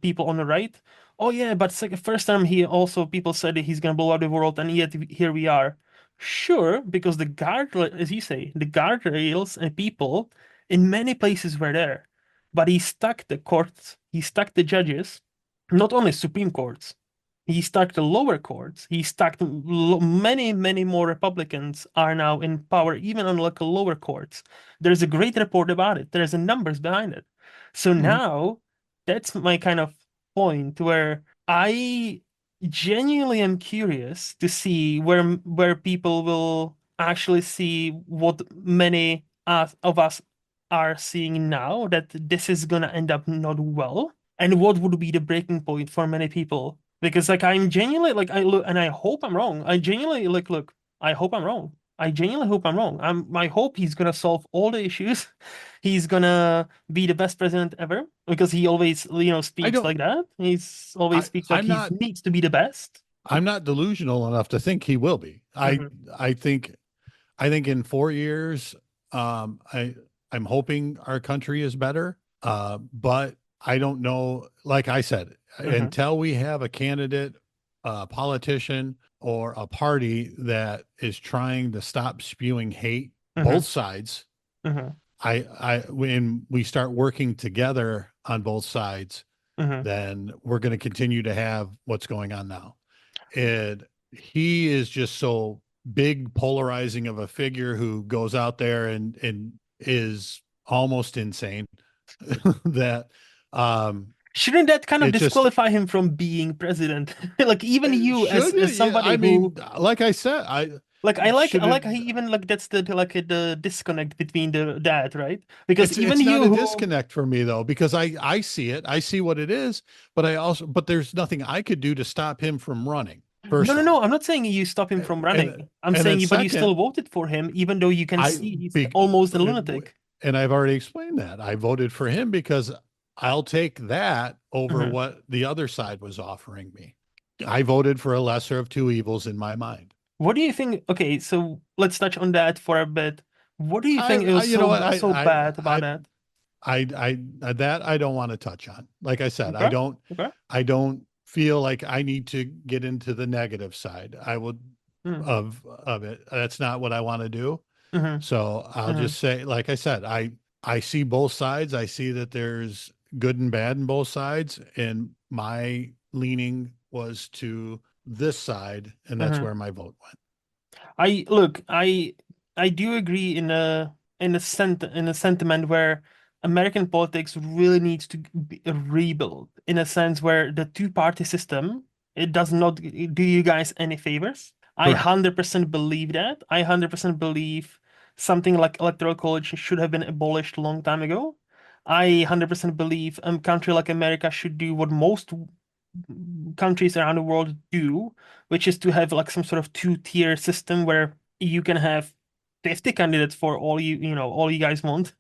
people on the right. Oh yeah, but first term he also, people said that he's gonna blow up the world, and yet here we are. Sure, because as you say, the guardrails and people in many places were there, but he stuck the courts, he stuck the judges, not only Supreme Courts. He stacked the lower courts. He stacked many, many more Republicans are now in power, even on like lower courts. There's a great report about it. There's numbers behind it. So mhm. now that's my kind of point where I genuinely am curious to see where people will actually see what many of us are seeing now, that this is gonna end up not well, and what would be the breaking point for many people. Because like I'm genuinely like I look, and I hope I'm wrong. I genuinely like look, I hope I'm wrong. I genuinely hope I'm wrong. I hope he's gonna solve all the issues. He's gonna be the best president ever, because he always I speaks don't, like that. He's always I, speaks like I'm he not, needs to be the best. I'm not delusional enough to think he will be. Hmm. I think, I think in 4 years, I'm hoping our country is better. But I don't know. Like I said, Hmm. until we have a candidate, a politician, or a party that is trying to stop spewing hate, Hmm. both sides, Hmm. when we start working together on both sides, Hmm. then we're going to continue to have what's going on now. And he is just so big, polarizing of a figure who goes out there and is almost insane that Shouldn't that kind of it just disqualify him from being president? Like even it you, as should. as Yeah, somebody I mean, who, like I said, I like, I should like it. how he even, like, that's the disconnect between the that, right? Because even It's not you a who, disconnect for me though, because I see it, I see what it is, but I also, but there's nothing I could do to stop him from running. no, First no, no, off, I'm not saying you stop him from and running. I'm and then saying, but you second, still voted for him, even though you can I see he's big, almost a lunatic. and I've already explained that I voted for him because I'll take that over Hmm. what the other side was offering me. I voted for a lesser of two evils in my mind. What do you think? Okay, so let's touch on that for a bit. What do you think it was You know what, so bad about that? that I don't want to touch on. Like I said, Okay, okay, I don't feel like I need to get into the negative side. I would mm, of it. That's not what I want to do. mm-hmm, So I'll mm-hmm, just say, like I said, I see both sides. I see that there's good and bad in both sides, and my leaning was to this side, and that's mm-hmm. where my vote went. I look, I do agree in a sentiment where American politics really needs to be rebuilt in a sense where the two-party system it does not do you guys any favors. I Correct. 100% believe that. I 100% believe something like electoral college should have been abolished a long time ago. I 100% believe a country like America should do what most countries around the world do, which is to have like some sort of two-tier system where you can have 50 candidates for all you guys want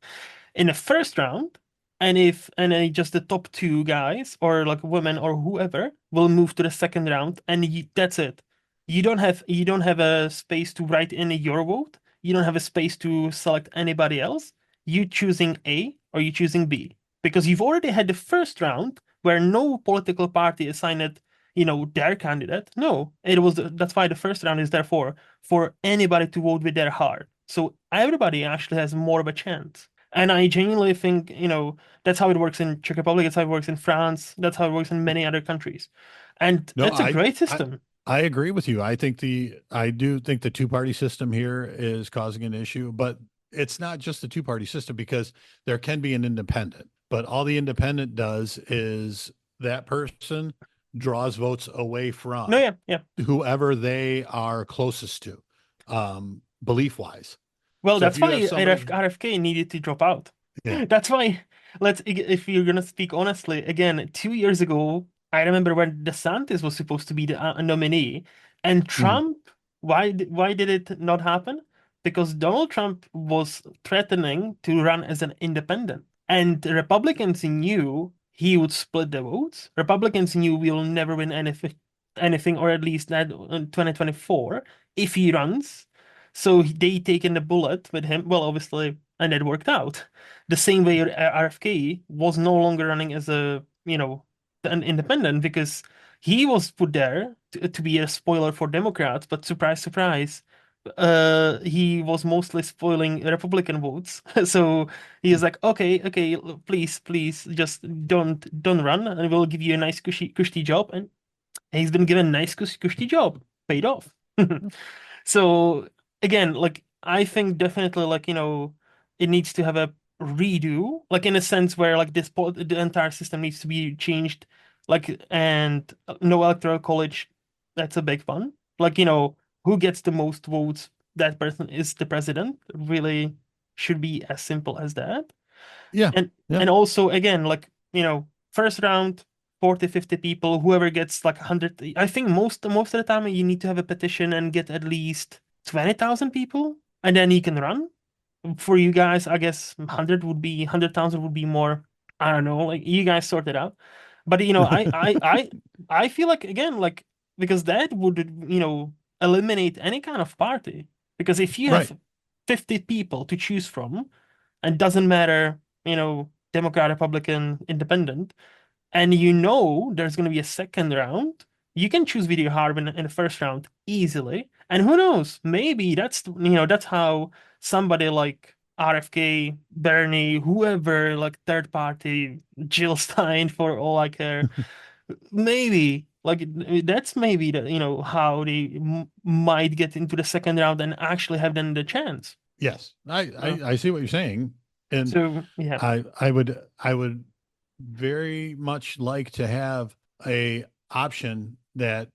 in the first round, and if and then just the top two guys or like women or whoever will move to the second round, and that's it. You don't have a space to write in your vote. You don't have a space to select anybody else. You choosing A or you choosing B because you've already had the first round where no political party assigned their candidate. No, that's why the first round is there for anybody to vote with their heart. So everybody actually has more of a chance. And I genuinely think that's how it works in Czech Republic, that's how it works in France, that's how it works in many other countries. And No, it's a great I system. I agree with you. I do think the two-party system here is causing an issue, but it's not just the two-party system because there can be an independent, but all the independent does is that person draws votes away No, from yeah, yeah. whoever they are closest to, belief wise. Well, So if that's you have why somebody, RFK needed to drop out. yeah, That's why, if you're gonna speak honestly, again, 2 years ago, I remember when DeSantis was supposed to be the nominee, and mhm, Trump, why did it not happen? Because Donald Trump was threatening to run as an independent, and the Republicans knew he would split the votes. Republicans knew we'll never win anything, or at least that in 2024 if he runs. So they taken the bullet with him. Well, obviously, and it worked out. The same way RFK was no longer running as an independent because he was put there to be a spoiler for Democrats. But surprise, surprise, he was mostly spoiling Republican votes. So he is like, okay, okay, please, please, just don't run, and we'll give you a nice cushy job. And he's been given a nice cushy job, paid off. So again, like I think definitely it needs to have a redo, like in a sense where like the entire system needs to be changed, like and no electoral college, that's a big one. Like who gets the most votes, that person is the president. Really should be as simple as that. yeah, And yeah, and also again, first round, 40, 50 people, whoever gets like 100. I think most of the time you need to have a petition and get at least 20,000 people, and then you can run. For you guys, I guess 100,000 would be more. I don't know, like you guys sort it out. But I feel like again, like because that would eliminate any kind of party. Because if you right. have 50 people to choose from, and doesn't matter Democrat, Republican, Independent, and there's going to be a second round, you can choose video hard in the first round easily. And who knows, maybe that's how somebody like RFK, Bernie, whoever, like third party, Jill Stein, for all I care, maybe like that's maybe how they might get into the second round and actually have then the chance. Yes, Uh, I see what you're saying, and so yeah. I would very much like to have a option that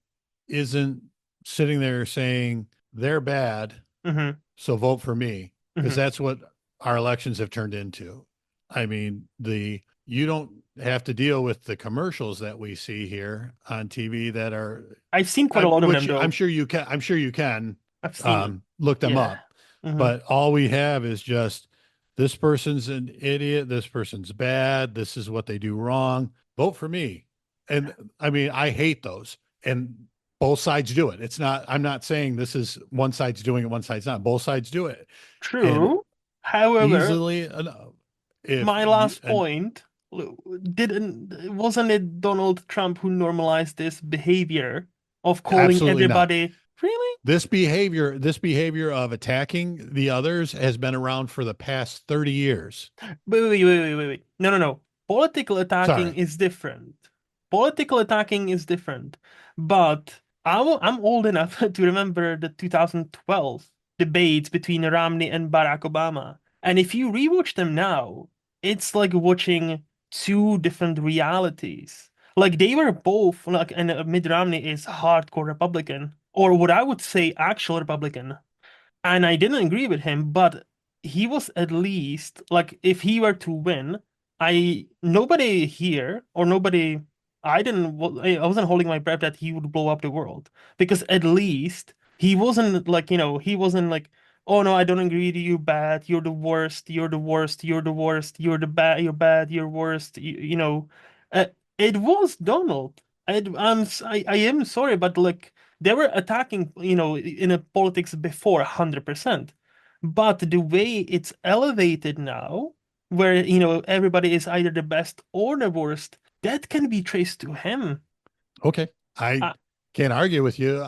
isn't sitting there saying they're bad, Hmm. so vote for me, because Hmm. that's what our elections have turned into. I mean, the you don't have to deal with the commercials that we see here on TV that are, I've seen quite a lot of them which I'm though. sure you can, I've seen it. look them Yeah. up, Hmm. but all we have is just this person's an idiot, this person's bad, this is what they do wrong. Vote for me. And I mean, I hate those. and both sides do it. It's not, I'm not saying this is one side's doing it, one side's not. Both sides do it. And True. However, easily enough, if my you, last and point didn't wasn't it Donald Trump who normalized this behavior of calling absolutely not. everybody really? This behavior of attacking the others has been around for the past 30 years. Wait. No, no, no. Political attacking Sorry. is different. Political attacking is different. But I'm old enough to remember the 2012 debates between Romney and Barack Obama. And if you rewatch them now, it's like watching two different realities. Like they were both like, and Mitt Romney is hardcore Republican, or what I would say actual Republican. And I didn't agree with him, but he was at least like if he were to win, I nobody here or nobody I didn't I wasn't holding my breath that he would blow up the world because at least he wasn't like, he wasn't like, oh no, I don't agree with you, bad, you're the worst, you're the worst, you're the worst, you're bad, you're worst, uh, it was Donald. I am sorry, but like they were attacking, in a politics before 100%. But the way it's elevated now, where, everybody is either the best or the worst, that can be traced to him. Okay. I I, can't argue with you.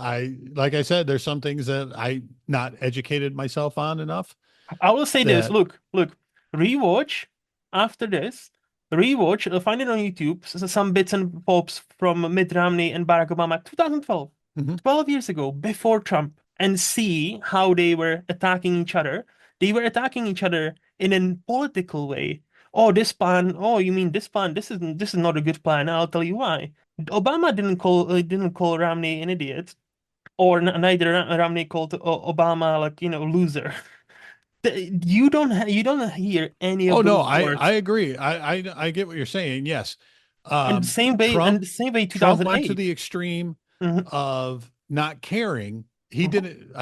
Like I said, there's some things that I not educated myself on enough I will say this, that, look, rewatch after this, rewatch, find it on YouTube, some bits and bobs from Mitt Romney and Barack Obama, 2012, mhm. 12 years ago, before Trump, and see how they were attacking each other. They were attacking each other in a political way. Oh, this plan. Oh, you mean this plan? This is not a good plan. I'll tell you why. Obama didn't call Romney an idiot, or neither Romney called Obama like loser. You don't hear any of Oh no, those I words. agree. I get what you're saying. Yes. And the same way, Trump 2008. went to the extreme Hmm. of not caring. He Hmm. didn't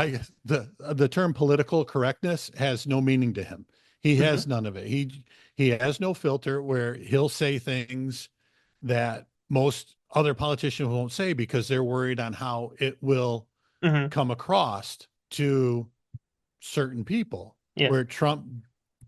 the term political correctness has no meaning to him. He Hmm. has none of it. He has no filter where he'll say things that most other politicians won't say because they're worried on how it will Hmm. come across to certain people, Yeah. where Trump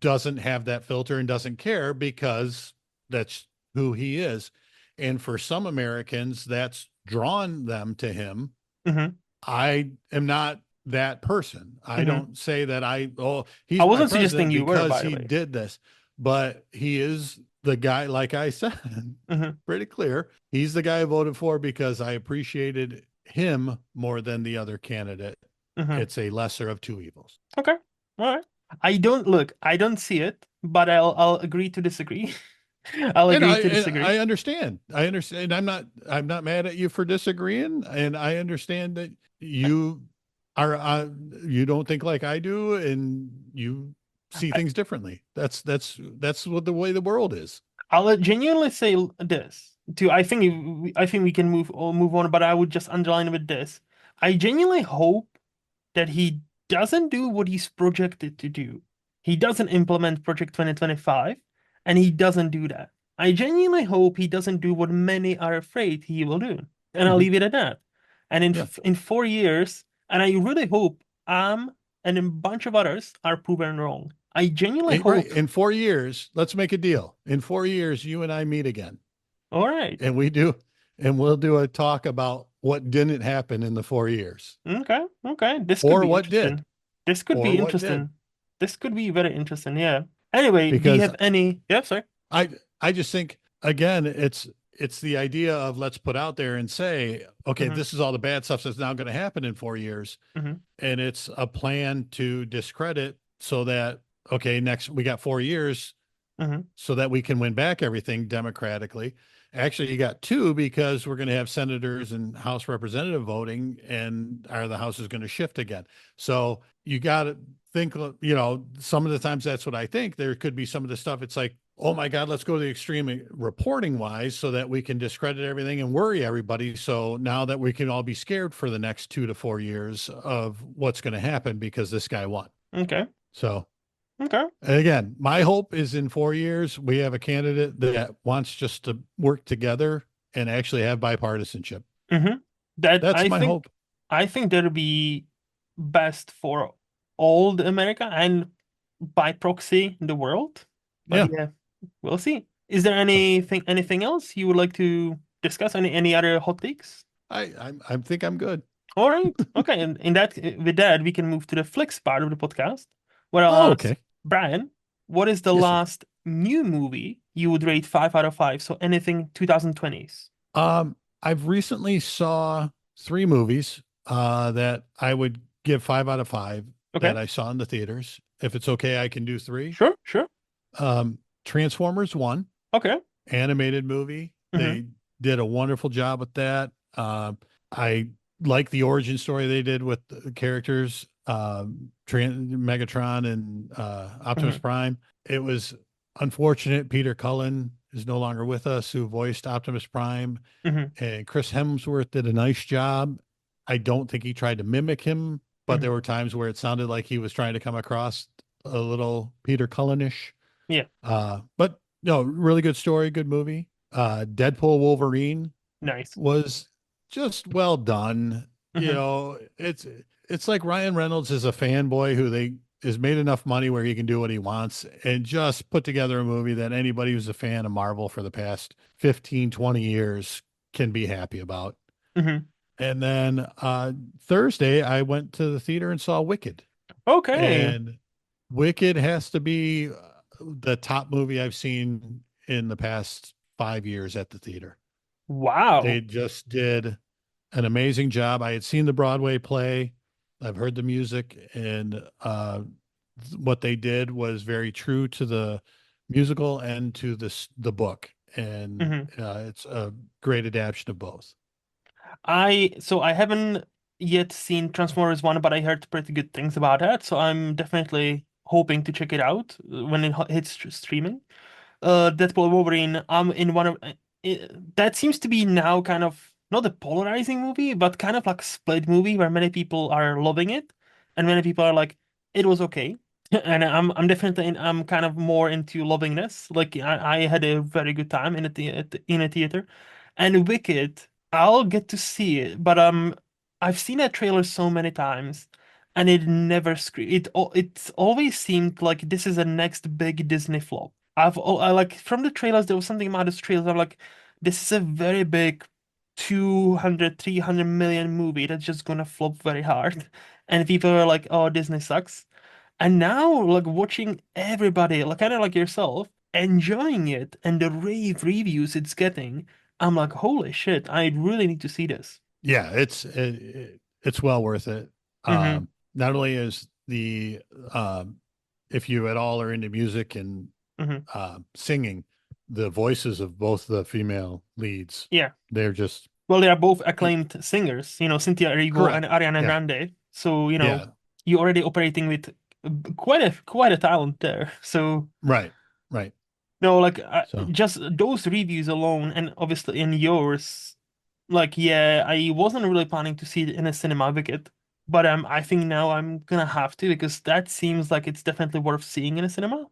doesn't have that filter and doesn't care because that's who he is. And for some Americans, that's drawn them to him. Hmm. I am not that person. I Hmm. don't say that oh, I he's my wasn't suggesting president you were, because by the he way. did this, but he is the guy, like I said, Hmm. pretty clear. He's the guy I voted for because I appreciated him more than the other candidate. Hmm. It's a lesser of two evils. Okay. All right. I don't see it, but I'll agree to disagree. I'll And agree I to and disagree. I understand. I understand. I'm not mad at you for disagreeing, and I understand that you are you don't think like I do, and you see I, things differently. That's what the way the world is. I'll genuinely say this too. I think we can move on, but I would just underline with this. I genuinely hope that he doesn't do what he's projected to do. He doesn't implement Project 2025, and he doesn't do that. I genuinely hope he doesn't do what many are afraid he will do. And I'll Mhm. leave it at that. And in Yeah. in 4 years, and I really hope and a bunch of others are proven wrong. I genuinely Right. hope. In 4 years, let's make a deal. In 4 years, you and I meet again, All right. and we'll do a talk about what didn't happen in the 4 years, Okay. Okay. This could or be what did, interesting. This could or be what did, interesting. This could be very interesting. Yeah. Anyway, do you because have any? Yeah, sorry. I I just think again it's the idea of let's put out there and say, okay, Hmm. this is all the bad stuff that's now going to happen in 4 years, Hmm. and it's a plan to discredit so that okay, next we got 4 years Hmm. so that we can win back everything democratically. Actually, you got two because we're going to have senators and House representative voting, and the House is going to shift again. So you got to think, some of the times that's what I think. There could be some of the stuff. It's like, oh my God, let's go to the extreme reporting wise so that we can discredit everything and worry everybody. So now that we can all be scared for the next 2 to 4 years of what's going to happen because this guy won. Okay. So Okay. and again, my hope is in 4 years, we have a candidate that wants just to work together and actually have bipartisanship. Hmm. That That's my hope. I think that'll be best for all the America and by proxy the world. But Yeah. yeah, we'll see. Is there So anything else you would like to discuss? Any other hot takes? I think I'm good. All right. Okay. And in that with that, we can move to the Flix part of the podcast, where Oh, I'll ask okay. Brian, what is the Yes, sir. last new movie you would rate 5 out of 5? So anything 2020s. I've recently saw three movies that I would give 5 out of 5 Okay. that I saw in the theaters. If it's okay, I can do three. Sure, sure. Transformers 1, Okay. animated movie. Mm-hmm. They did a wonderful job with that. I like the origin story they did with the characters, Megatron and Optimus Mm-hmm. Prime. It was unfortunate Peter Cullen is no longer with us, who voiced Optimus Prime, Mm-hmm. and Chris Hemsworth did a nice job. I don't think he tried to mimic him, but Mm-hmm. there were times where it sounded like he was trying to come across a little Peter Cullenish. Yeah. But no, really good story, good movie. Deadpool Wolverine Nice. was just well done. You Mm-hmm. know, it's like Ryan Reynolds is a fanboy who they has made enough money where he can do what he wants and just put together a movie that anybody who's a fan of Marvel for the past 15, 20 years can be happy about. Mm-hmm. And then Thursday I went to the theater and saw Wicked. Okay. And Wicked has to be the top movie I've seen in the past 5 years at the theater. They Wow. just did an amazing job. I had seen the Broadway play, I've heard the music, and what they did was very true to the musical and to the book, and Mm-hmm. it's a great adaptation of both. I haven't yet seen Transformers 1, but I heard pretty good things about that, so I'm definitely hoping to check it out when it hits streaming. Deadpool Wolverine, I'm in one of that seems to be now kind of not a polarizing movie, but kind of like a split movie where many people are loving it and many people are like, it was okay. And I'm definitely I'm kind of more into loving this. Like I had a very good time in in a theater. And Wicked, I'll get to see it, but I've seen that trailer so many times and it never it's always seemed like this is the next big Disney flop. I like from the trailers there was something about this trailers I'm like this is a very big 200 300 million movie that's just gonna flop very hard and people are like oh Disney sucks and now like watching everybody like kind of like yourself enjoying it and the rave reviews it's getting I'm like holy shit I really need to see this. Yeah, it's well worth it. Mm-hmm. Not only is the if you at all are into music and Mm-hmm. singing, the voices of both the female leads, Yeah, they're just well they are both acclaimed singers, Cynthia Erivo and correct. Ariana Yeah, Grande, so yeah, you're already operating with quite a talent there. So right, right. no, like So just those reviews alone, and obviously in yours, like yeah, I wasn't really planning to see it in a cinema Wicked, but I think now I'm gonna have to because that seems like it's definitely worth seeing in a cinema.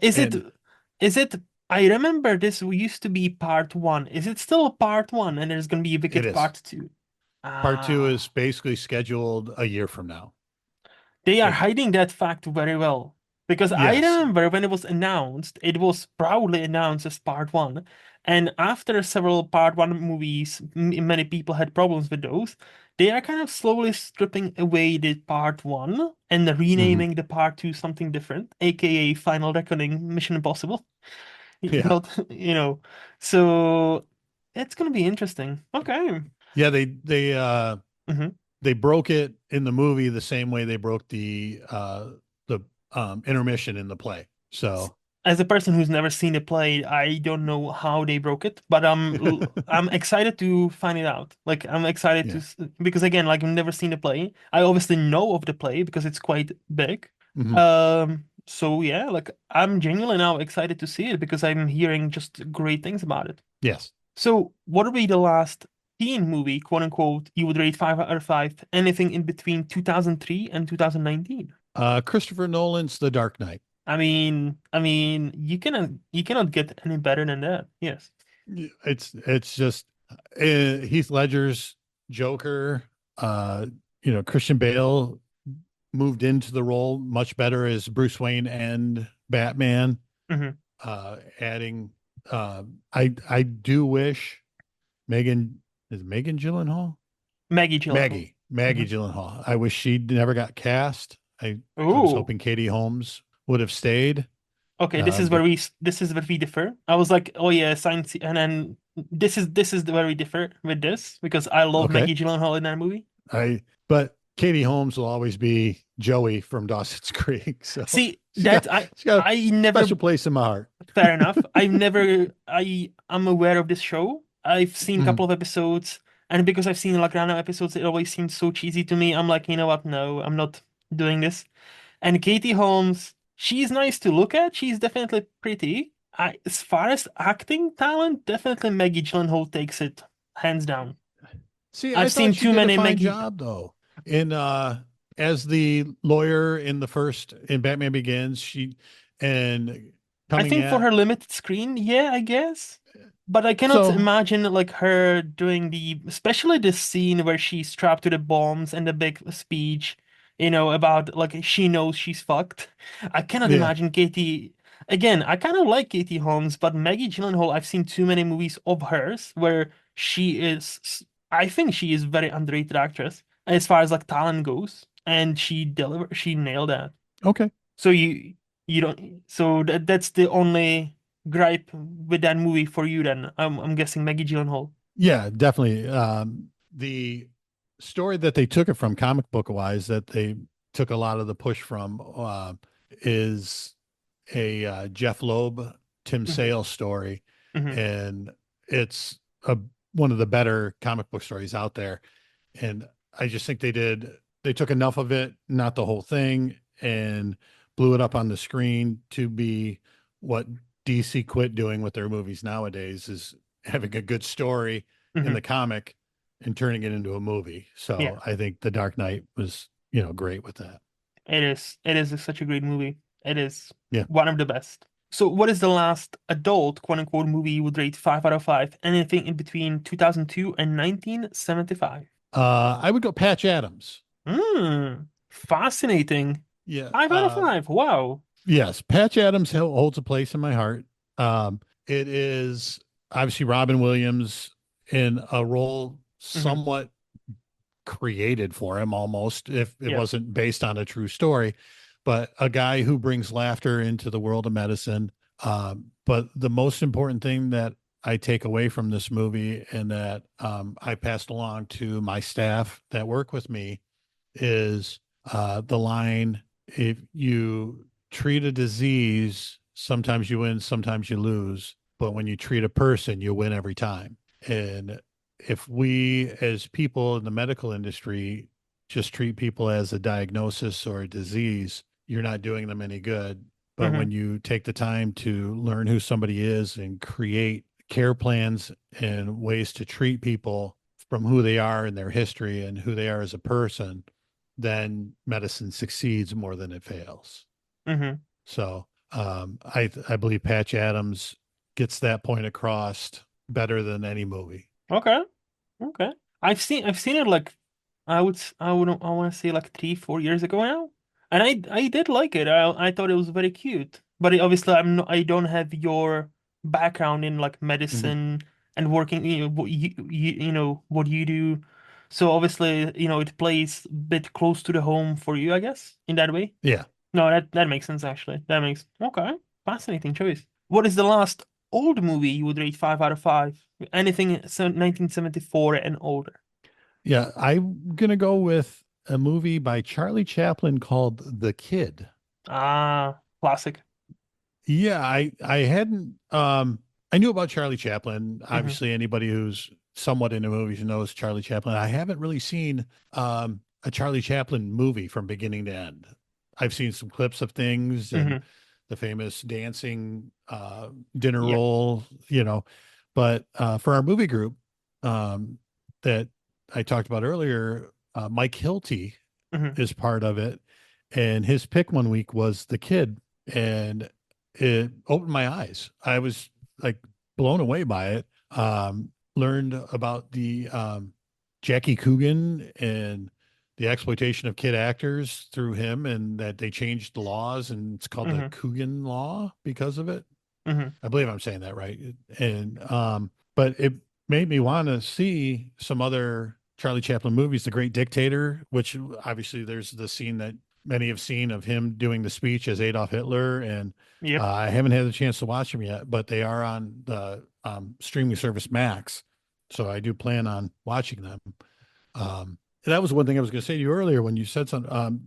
Is it? and Is it? I remember this used to be part one. Is it still part one, and there's gonna be a it Wicked is. part two? Part two is Ah. basically scheduled a year from now. They are It hiding that fact very well. Because I yes, remember when it was announced, it was proudly announced as part one. And after several part one movies, many people had problems with those. They are kind of slowly stripping away the part one and hmm renaming the part two something different, aka Final Reckoning Mission Impossible. yeah, Not, so it's gonna be interesting. Okay. yeah. They broke it in the movie the same way they broke the intermission in the play. So As a person who's never seen it play, I don't know how they broke it, but I'm excited to find it out. Like I'm excited to yeah. because again, like I've never seen the play. I obviously know of the play because it's quite big. hmm So yeah, like I'm genuinely now excited to see it because I'm hearing just great things about it. Yes. So what would be the last teen movie, quote unquote, you would rate 5 out of 5, anything in between 2003 and 2019? Christopher Nolan's The Dark Knight. You cannot get any better than that. Yes. It's just Heath Ledger's Joker. Uh, Christian Bale moved into the role much better as Bruce Wayne and Batman. Hmm. Adding, I do wish Megan is Megan Gyllenhaal. Maggie Gyllenhaal. Maggie Hmm. Gyllenhaal. I wish she never got cast. I was Ooh. hoping Katie Holmes would have stayed. Okay, But this is where we differ. I was like, oh yeah, science, and then this is where we differ with this because I love okay, Maggie Gyllenhaal in that movie. but Katie Holmes will always be Joey from Dawson's Creek. So See, that she's got a I never. special place in my heart. Fair enough. I'm aware of this show. I've seen a Mhm. couple of episodes, and because I've seen like random episodes, it always seems so cheesy to me. I'm like, you know what? No, I'm not doing this. And Katie Holmes, she's nice to look at. She's definitely pretty. As far as acting talent, definitely Maggie Gyllenhaal takes it hands down. See, I I've seen thought she too did a many fine Maggie. job though. In as the lawyer in the first in Batman Begins, she and I coming think for at her limited screen, yeah, I guess. But I cannot so imagine like her doing especially this scene where she's strapped to the bombs and the big speech, about like she knows she's fucked. I cannot yeah. imagine Katie. Again, I kind of like Katie Holmes, but Maggie Gyllenhaal, I've seen too many movies of hers where I think she is very underrated actress as far as like talent goes, and she nailed that. Okay. So you don't so that's the only gripe with that movie for you then. I'm guessing Maggie Gyllenhaal. Yeah, definitely. The story that they took it from comic book wise, that they took a lot of the push from, is a Jeff Loeb, Tim Hmm. Sale story, Hmm. and it's one of the better comic book stories out there. And I just think they took enough of it, not the whole thing, and blew it up on the screen to be what DC quit doing with their movies nowadays is having a good story in Hmm. the comic and turning it into a movie. Yeah, So I think The Dark Knight was, great with that. it is. It is such a great movie. It is Yeah. one of the best. So, what is the last adult quote unquote movie you would rate 5 out of 5? Anything in between 2002 and 1975? I would go Patch Adams. Fascinating. Yeah. 5 out of 5. Wow. Yes, Patch Adams holds a place in my heart. It is obviously Robin Williams in a role Hmm. somewhat created for him almost, if it Yeah. wasn't based on a true story, but a guy who brings laughter into the world of medicine. But the most important thing that I take away from this movie and that I passed along to my staff that work with me is the line, if you treat a disease, sometimes you win, sometimes you lose. But when you treat a person, you win every time. And if we, as people in the medical industry, just treat people as a diagnosis or a disease, you're not doing them any good. But Hmm. when you take the time to learn who somebody is and create care plans and ways to treat people from who they are in their history and who they are as a person, then medicine succeeds more than it fails. Hmm. So I believe Patch Adams gets that point across better than any movie. Okay. Okay. I've seen it like I want to say like 3 4 years ago now, and I did like it. I thought it was very cute. But obviously I don't have your background in like Mhm. medicine and working. What you do. So obviously it plays a bit close to the home for you, I guess, in that way. Yeah. No, that makes sense actually. That makes okay. Fascinating choice. What is the last old movie you would rate 5 out of 5? Anything 1974 and older. Yeah. I'm going to go with a movie by Charlie Chaplin called The Kid. Ah, classic. Yeah, I hadn't I knew about Charlie Chaplin. Hmm. Obviously anybody who's somewhat into movies knows Charlie Chaplin. I haven't really seen a Charlie Chaplin movie from beginning to end. I've seen some clips of things and Hmm. the famous dancing dinner Yeah. roll, but for our movie group um that I talked about earlier, Mike Hilty Hmm. is part of it, and his pick one week was The Kid, and it opened my eyes. I was like blown away by it. Learned about the Jackie Coogan and the exploitation of kid actors through him, and that they changed the laws, and it's called the Hmm. Coogan Law because of it. Hmm. I believe I'm saying that right. And but it made me want to see some other Charlie Chaplin movies, The Great Dictator, which obviously there's the scene that many have seen of him doing the speech as Adolf Hitler, and Yep. I haven't had the chance to watch them yet, but they are on the streaming service Max, so I do plan on watching them. That was one thing I was going to say to you earlier when you said something.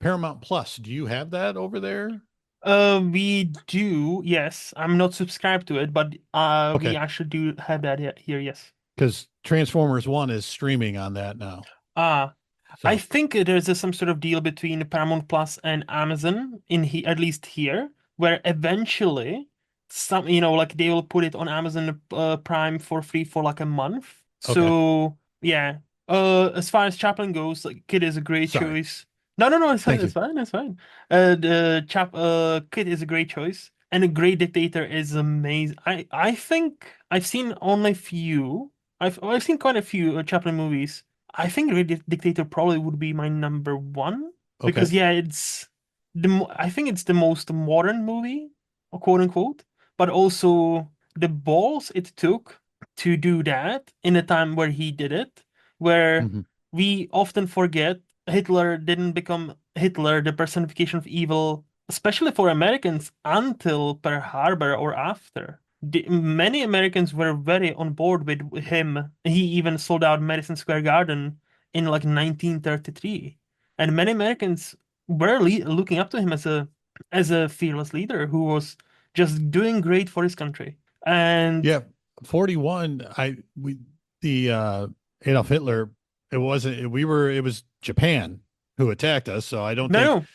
Paramount Plus, do you have that over there? We do, yes. I'm not subscribed to it, but we Okay, actually do have that here, yes. because Transformers One is streaming on that now. Uh I So think there's some sort of deal between Paramount Plus and Amazon at least here, where eventually like they will put it on Amazon Prime for free for like a month. okay, So yeah, as far as Chaplin goes, like Kid is a great sorry. choice. No, it's fine, Thank you. it's fine, it's fine. The Kid is a great choice, and a Great Dictator is amazing. I think I've seen only few. I've seen quite a few Chaplin movies. I think Dictator probably would be my number one Okay. because yeah, I think it's the most modern movie, quote unquote, but also the balls it took to do that in a time where he did it, where Hmm. we often forget Hitler didn't become Hitler, the personification of evil, especially for Americans, until Pearl Harbor or after. Many Americans were very on board with him. He even sold out Madison Square Garden in like 1933, and many Americans were looking up to him as a fearless leader who was just doing great for his country. And Yeah, 41. The Adolf Hitler. It wasn't. It was Japan who attacked us. So I don't no, think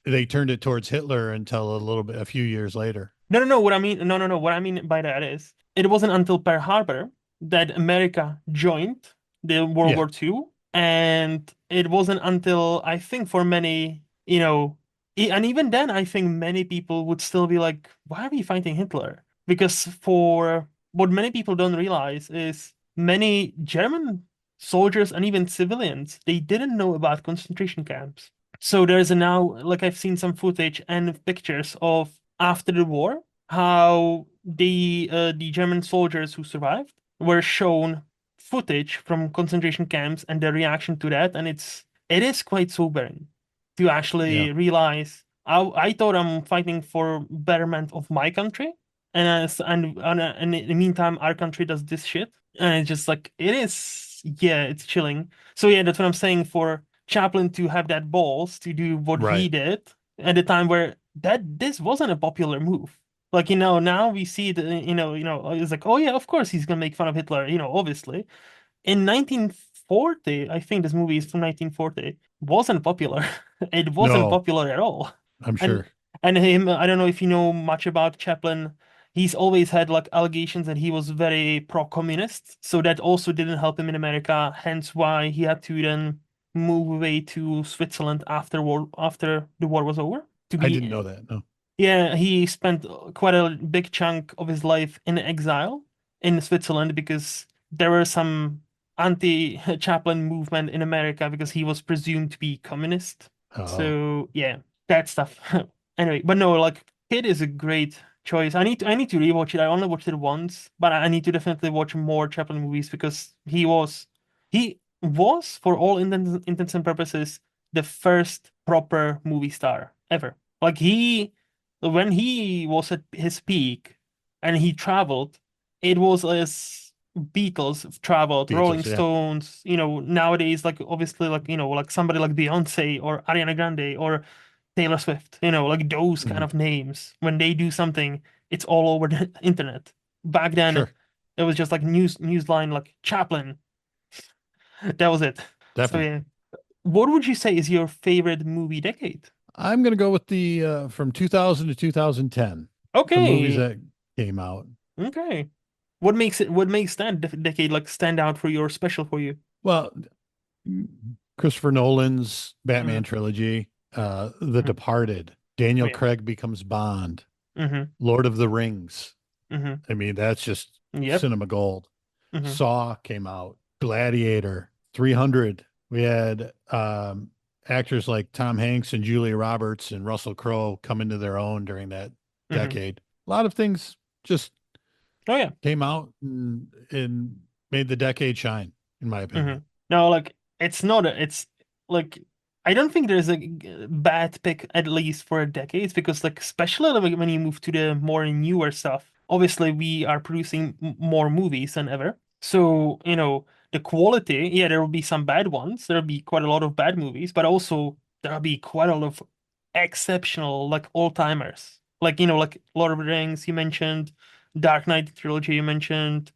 no, they turned it towards Hitler until a few years later. no. What I mean, no. What I mean by that is, it wasn't until Pearl Harbor that America joined the World Yeah. War II, and it wasn't until I think for many, and even then, I think many people would still be like, "Why are we fighting Hitler?" Because for what many people don't realize is many German soldiers and even civilians, they didn't know about concentration camps. So there's a now, like I've seen some footage and pictures of after the war, how the German soldiers who survived were shown footage from concentration camps and their reaction to that, and it is quite sobering to Yeah. actually realize I thought I'm fighting for betterment of my country, and in the meantime our country does this shit, and it's just like it is, yeah, it's chilling. So yeah, that's what I'm saying for Chaplin to have that balls to do what he Right. did at a time where this wasn't a popular move. Like, now we see it, it's like, oh yeah, of course he's gonna make fun of Hitler, obviously. In 1940, I think this movie is from 1940, wasn't popular. It wasn't No, popular at all. I'm And sure. and him, I don't know if you know much about Chaplin. He's always had like allegations that he was very pro-communist, so that also didn't help him in America. Hence why he had to then move away to Switzerland after the war was over to I didn't be. know that. No. Yeah, he spent quite a big chunk of his life in exile in Switzerland because there were some anti-Chaplin movement in America because he was presumed to be communist. Oh, So yeah, that stuff. Anyway, but no, like Kid is a great choice. I need to rewatch it. I only watched it once, but I need to definitely watch more Chaplin movies because he was for all intents and purposes the first proper movie star ever. Like when he was at his peak and he traveled, it was as Beatles traveled, Rolling Beatles. Yeah. Stones, nowadays, like obviously, like, like somebody like Beyonce or Ariana Grande or Taylor Swift, like those kind Hmm. of names. When they do something, it's all over the internet. Back then, Sure. it was just like newsline like Chaplin. That was it. So Definitely. yeah. What would you say is your favorite movie decade? I'm going to go with the from 2000 to 2010, the movies Okay. that came out. Okay. What makes that decade like stand out for you or special for you? Well, Christopher Nolan's Batman Mm-hmm. trilogy, The Departed, Oh Daniel yeah. Craig becomes Bond, Mm-hmm. Lord of the Rings. Mm-hmm. I mean, that's just Yep. cinema gold. Mm-hmm. Saw came out, Gladiator. 300. We had actors like Tom Hanks and Julia Roberts and Russell Crowe come into their own during that Hmm. decade. A lot of things just Oh yeah. came out and made the decade shine, in my Hmm. opinion. No, like it's not a, it's like I don't think there's a bad pick at least for decades because like especially like, when you move to the more newer stuff, obviously we are producing more movies than ever. So, the quality, yeah, there will be some bad ones. There'll be quite a lot of bad movies, but also there'll be quite a lot of exceptional like all-timers. Like, like Lord of the Rings you mentioned, Dark Knight trilogy you mentioned,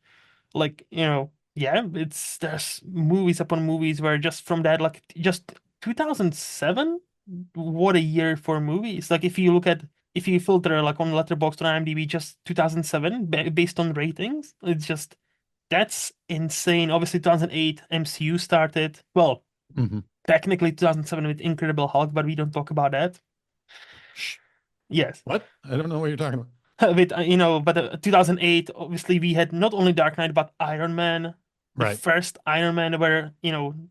like yeah, it's there's movies upon movies where just from that like just 2007, what a year for movies. Like if you filter like on Letterboxd or IMDb just 2007 based on ratings, it's just that's insane. Obviously 2008 MCU started, well, Hmm. technically 2007 with Incredible Hulk, but we don't talk about that. Shh. Yes. What? I don't know what you're talking about. With but 2008, obviously we had not only Dark Knight but Iron Man, the Right. first Iron Man, where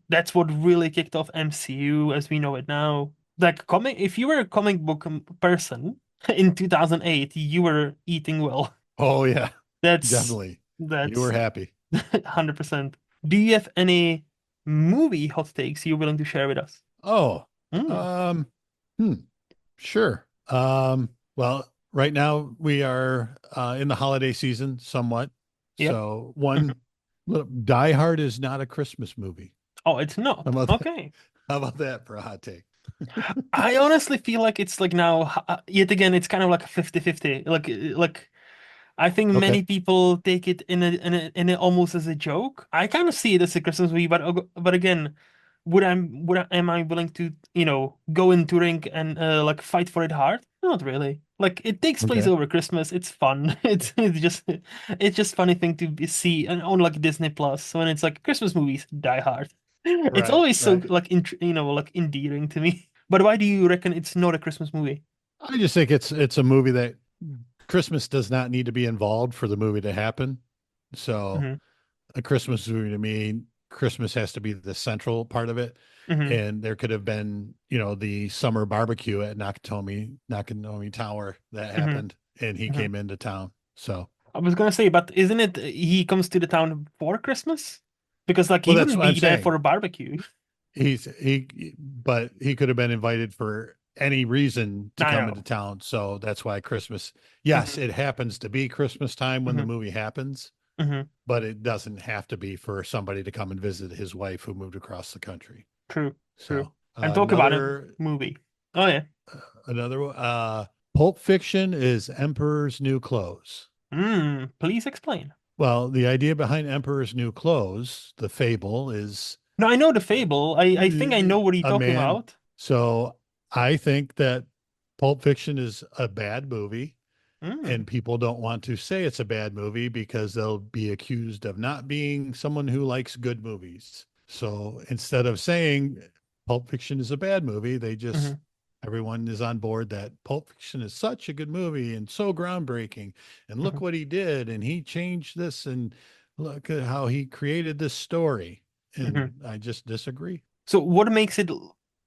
that's what really kicked off MCU as we know it now. Like comic, if you were a comic book person in 2008, you were eating well. Oh yeah, That's definitely. You were that's happy. 100%. Do you have any movie hot takes you're willing to share with us? Oh, Mm, um, hmm, sure. Well, right now we are in the holiday season somewhat. yep. So Mhm. look, Die Hard is not a Christmas movie. Oh, it's How not. about that? Okay. How about that for a hot take? I honestly feel like it's like now, yet again, it's kind of like a 50-50. Like I think Okay. many people take it in a almost as a joke. I kind of see it as a Christmas movie, but again, am I willing to, go into ring and like fight for it hard? Not really. Like it takes place Okay. over Christmas. It's fun. It's just funny thing to see and on like Disney Plus when it's like Christmas movies die hard. It's Right. always so Right. like like endearing to me. But why do you reckon it's not a Christmas movie? I just think it's a movie that Christmas does not need to be involved for the movie to happen. So Hmm. a Christmas movie to me, Christmas has to be the central part of it. Hmm. And there could have been, the summer barbecue at Nakatomi Tower that Hmm. happened, and he Hmm. came into town. So, I was gonna say, but isn't it he comes to the town for Christmas? Because like well, he that's wouldn't what I'm be there for saying. a barbecue. But he could have been invited for any reason to I come into know. town. So that's why Christmas, yes, Hmm. it happens to be Christmas time when the Hmm. movie happens, Hmm. but it doesn't have to be for somebody to come and visit his wife who moved across the country. True, true. So And talk about a another movie. Oh yeah. another Pulp Fiction is Emperor's New Clothes. Please explain. Well, the idea behind Emperor's New Clothes, the fable, is No, I know the fable. I think I know what you're a talking man. about. So I think that Pulp Fiction is a bad movie, and Mm. people don't want to say it's a bad movie because they'll be accused of not being someone who likes good movies. So instead of saying Pulp Fiction is a bad movie, they just Hmm. everyone is on board that Pulp Fiction is such a good movie and so groundbreaking. And look Hmm. what he did, and he changed this, and look at how he created this story. Hmm. And I just disagree. So what makes it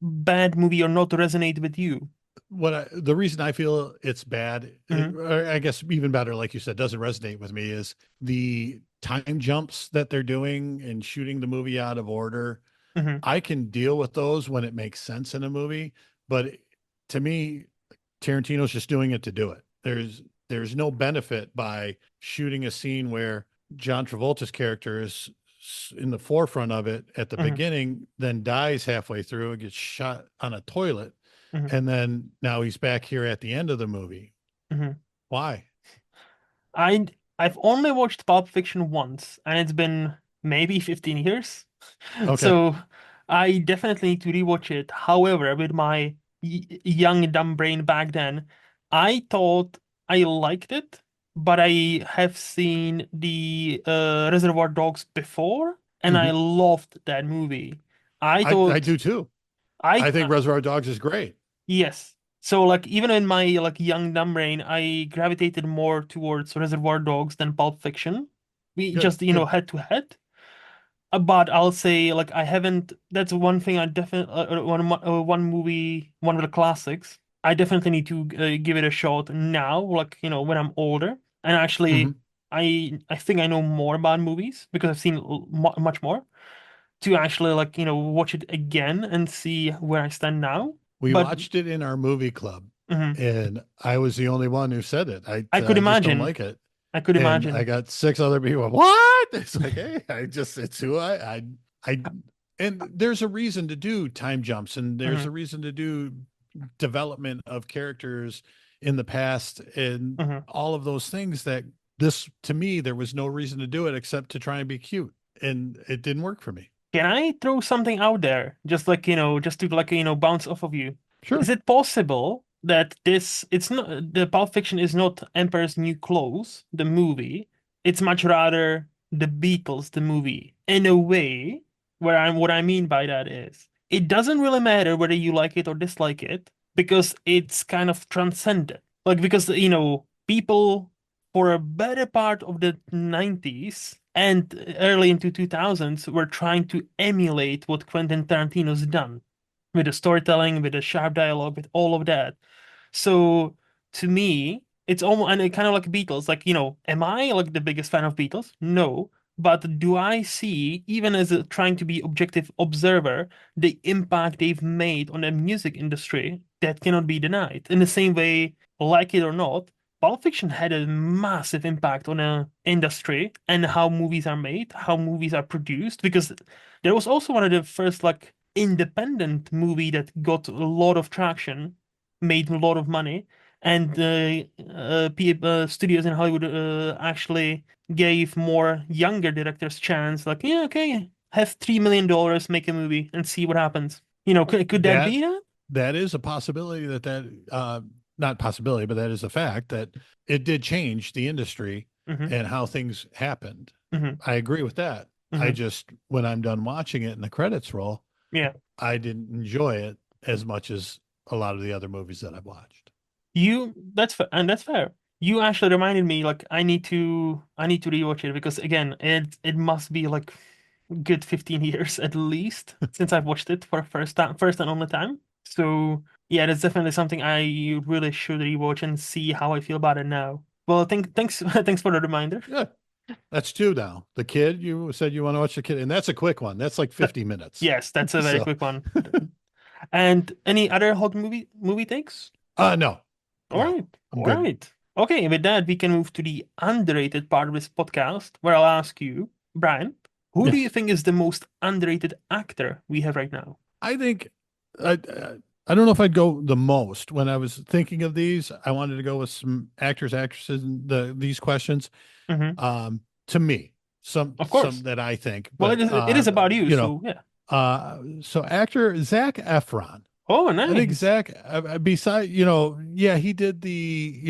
bad movie or not resonate with you? The reason I feel it's bad, Hmm. or I guess even better, like you said, doesn't resonate with me is the time jumps that they're doing and shooting the movie out of order. Hmm. I can deal with those when it makes sense in a movie, but to me, Tarantino's just doing it to do it. There's no benefit by shooting a scene where John Travolta's character is in the forefront of it at the Hmm. beginning, then dies halfway through and gets shot on a toilet, Hmm. and then now he's back here at the end of the movie. Hmm. Why? I I've only watched Pulp Fiction once, and it's been maybe 15 years. Okay. So I definitely need to rewatch it. However, with my young dumb brain back then, I thought I liked it, but I have seen the Reservoir Dogs before, and I Hmm. loved that movie. I I thought do too. I I think Reservoir Dogs is great. yes. So like even in my like young dumb brain, I gravitated more towards Reservoir Dogs than Pulp Fiction. We Good, just good. head to head. But I'll say like I haven't. That's one thing I definitely one movie, one of the classics. I definitely need to give it a shot now, like when I'm older. And Hmm. actually, I think I know more about movies because I've seen much more to actually like watch it again and see where I stand now. We But watched it in our movie club, mhm, and I was the only one who said it. I could I just don't imagine. like it. I could And I imagine. got six other people. What? It's like, hey, it's who I, and there's a reason to do time jumps, and there's Hmm. a reason to do development of characters in the past, and Hmm. all of those things that this, to me, there was no reason to do it except to try and be cute. And it didn't work for me. Can I throw something out there? Just like, just to like, bounce off of you. Is Sure. it possible that it's not, the Pulp Fiction is not Emperor's New Clothes, the movie? It's much rather the Beatles, the movie. In a way, what I mean by that is it doesn't really matter whether you like it or dislike it because it's kind of transcended. Like, because, people for a better part of the 90s and early into 2000s were trying to emulate what Quentin Tarantino's done with the storytelling, with the sharp dialogue, with all of that. So to me, it's almost and it kind of like Beatles. Like, am I like the biggest fan of Beatles? No. But do I see, even as trying to be objective observer, the impact they've made on the music industry that cannot be denied? In the same way, like it or not, Pulp Fiction had a massive impact on the industry and how movies are made, how movies are produced, because there was also one of the first like independent movie that got a lot of traction, made a lot of money, and studios in Hollywood actually gave more younger directors chance. Like, yeah, okay, have $3 million, make a movie, and see what happens. Could that That be that? that is a possibility not possibility, but that is a fact that it did change the industry Hmm. and how things happened. Hmm. I agree with that. I Hmm. just, when I'm done watching it and the credits roll, Yeah. I didn't enjoy it as much as a lot of the other movies that I've watched. That's fair, and that's fair. You actually reminded me, like, I need to rewatch it because again, it must be like good 15 years at least since I've watched it for first time, first and only time. So yeah, that's definitely something I really should rewatch and see how I feel about it now. Well, thanks thanks for the reminder. Yeah, that's two now. The kid, you said you want to watch the kid, and that's a quick one. That's like That, 50 minutes. yes, that's a very So, quick one. And any other hot movie takes? no, All no, right. I'm All good. right. Okay, with that, we can move to the underrated part of this podcast where I'll ask you, Brian, who do you Yes. think is the most underrated actor we have right now? I think I don't know if I'd go the most. When I was thinking of these, I wanted to go with some actors, actresses, and these questions. Hmm. To me, Of some course. that I think, Well, but it is about you, so yeah. so actor Zach Efron. Oh, I think nice. Zach, beside, yeah, he did the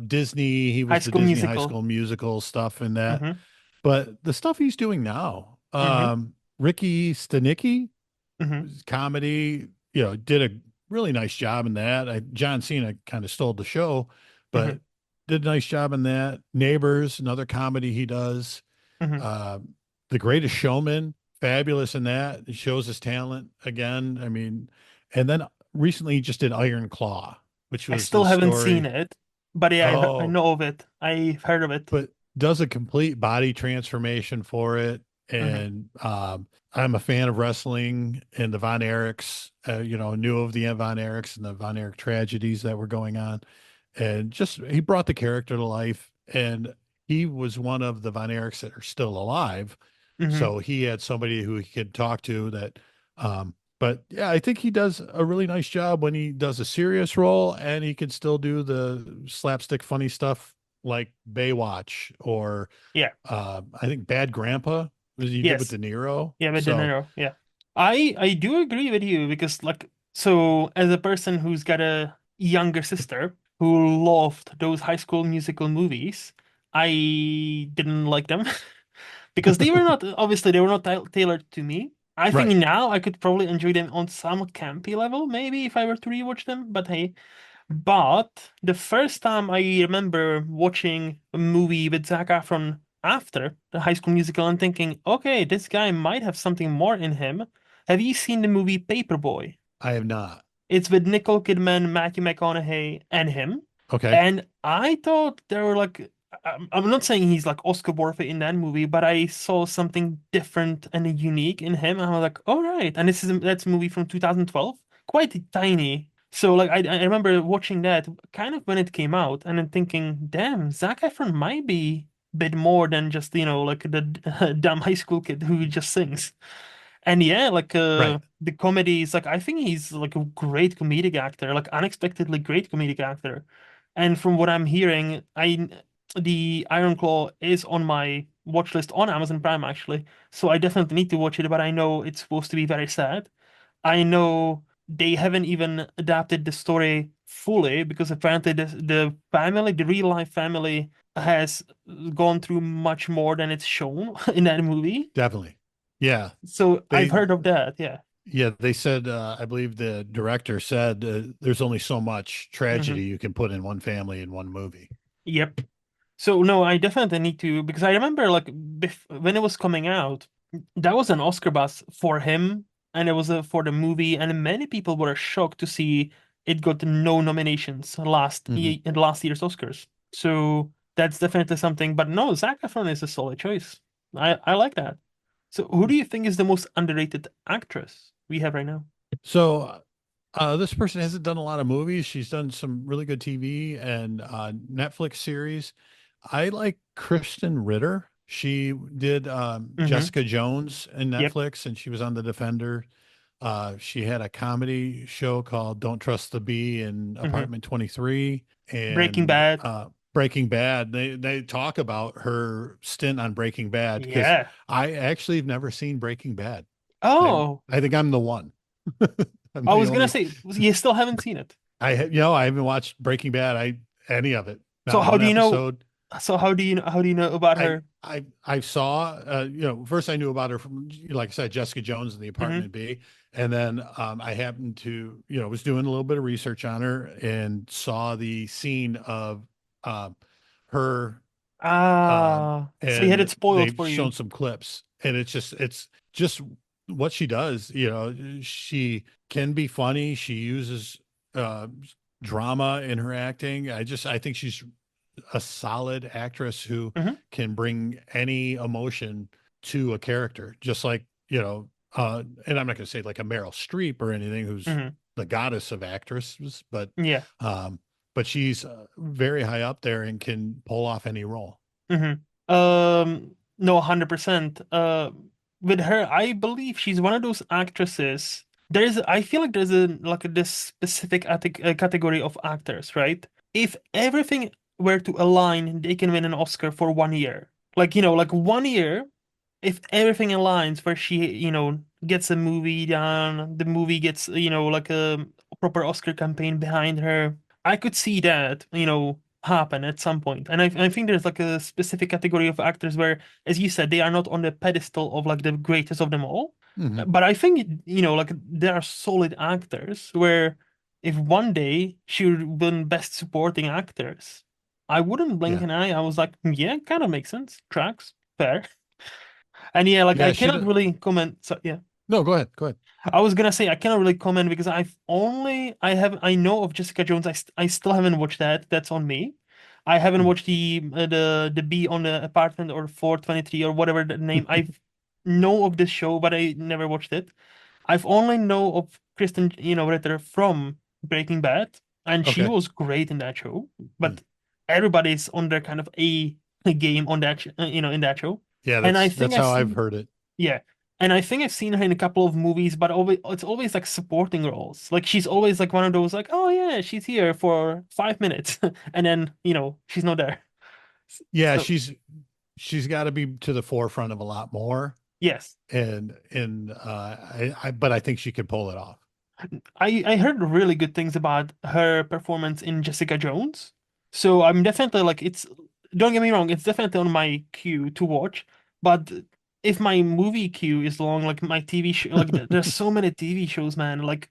Disney, he High was the School Disney High Musical. School Musical stuff and that. Hmm. But the stuff he's doing now, Hmm. Ricky Stenicki, Hmm. comedy, did a really nice job in that. John Cena kind of stole the show, Hmm. but did a nice job in that. Neighbors, another comedy he does. Hmm. Uh, the Greatest Showman, fabulous in that. He shows his talent again. I mean, and then recently he just did Iron Claw, which I was still his haven't seen story. it, but yeah, I Oh, know of it. I've heard of it. but does a complete body transformation for it. Hmm. And I'm a fan of wrestling and the Von Erichs, knew of the Von Erichs and the Von Erich tragedies that were going on. And just, he brought the character to life. And he was one of the Von Erichs that are still alive. Hmm. So he had somebody who he could talk to but yeah, I think he does a really nice job when he does a serious role, and he can still do the slapstick funny stuff like Baywatch or Yeah. I think Bad Grandpa was he did with Yes. De Niro. Yeah, with De So Niro. Yeah. I do agree with you because like so as a person who's got a younger sister who loved those High School Musical movies, I didn't like them because they were not obviously they were not tailored to me. I think right. now I could probably enjoy them on some campy level, maybe if I were to rewatch them. But hey, but the first time I remember watching a movie with Zac Efron after the High School Musical and thinking, okay, this guy might have something more in him. Have you seen the movie Paperboy? I have not. It's with Nicole Kidman, Matthew McConaughey, and him. Okay. And I thought they were like, I'm not saying he's like Oscar worthy in that movie, but I saw something different and unique in him. And I was like, all right. And that's a movie from 2012, quite tiny. So like I remember watching that kind of when it came out, and then thinking, damn, Zac Efron might be a bit more than just like the dumb high school kid who just sings. And yeah, like Right. the comedy is like I think he's like a great comedic actor, like unexpectedly great comedic actor. And from what I'm hearing, I the Iron Claw is on my watch list on Amazon Prime actually. So I definitely need to watch it, but I know it's supposed to be very sad. I know they haven't even adapted the story fully because apparently the family, the real life family has gone through much more than it's shown in that movie. Definitely. Yeah. So I've They heard of that. Yeah. yeah, they said I believe the director said there's only so much Hmm. tragedy you can put in one family in one movie. Yep. So no, I definitely need to because I remember like when it was coming out, that was an Oscar buzz for him, and it was for the movie, and many people were shocked to see it got no nominations Hmm. in last year's Oscars. So that's definitely something. But no, Zac Efron is a solid choice. I like that. So who do you think is the most underrated actress we have right now? So this person hasn't done a lot of movies. She's done some really good TV and Netflix series. I like Kristen Ritter. She did Hmm. Jessica Jones in Yep. Netflix, and she was on The Defender. She had a comedy show called Don't Trust the Bee in Hmm. Apartment 23 Breaking and Bad. Breaking Bad. They talk about her stint on Breaking Bad because Yeah. I actually have never seen Breaking Bad. I Oh, I think I'm the one. I'm I the was gonna only say you still haven't seen it. I haven't watched Breaking Bad. Any of it. So Not how one do you know? episode. So how do you know about her? I saw first I knew about her from, like I said, Jessica Jones in the Hmm. Apartment B, and then I happened to, was doing a little bit of research on her and saw the scene of um her, So you had and it spoiled they've for shown you. some clips, and it's just what she does. She can be funny. She uses uh drama in her acting. I think she's a solid actress who Hmm. can bring any emotion to a character, just like, and I'm not going to say like a Meryl Streep or anything, who's Hmm. the goddess of actresses, Yeah. um, but she's very high up there and can pull off any role. Hmm. No, 100%. With her, I believe she's one of those actresses. I feel like there's this specific category of actors, right? If everything were to align, they can win an Oscar for 1 year. Like, like 1 year, if everything aligns where she, gets a movie done, the movie gets, like a proper Oscar campaign behind her, I could see that, happen at some point. And I think there's like a specific category of actors where, as you said, they are not on the pedestal of like the greatest of them all. Hmm. But I think, like there are solid actors where if one day she would win Best Supporting Actors, I wouldn't blink Yeah. an eye. I was like, yeah, kind of makes sense. Tracks, fair. And yeah, like I Yeah. She cannot did. really comment. So yeah, No, go ahead. Go ahead. I was gonna say I cannot really comment because I know of Jessica Jones. I still haven't watched that. That's on me. I haven't watched the Bee on the Apartment or 423 or whatever the name. I know of this show, but I never watched it. I've only know of Kristen, Ritter from Breaking Bad, and she Okay. was great in that show. Hmm. But everybody's on their kind of a game on that, in that show. Yeah, And I think that's I've how I've seen, heard it. yeah, and I think I've seen her in a couple of movies, but it's always like supporting roles. Like she's always like one of those, like, oh yeah, she's here for 5 minutes, and then she's not there. Yeah, So she's got to be to the forefront of a lot more, yes. but I think she could pull it off. I heard really good things about her performance in Jessica Jones. So I'm definitely like don't get me wrong, it's definitely on my queue to watch. But if my movie queue is long, like my TV show, like there's so many TV shows, man. Like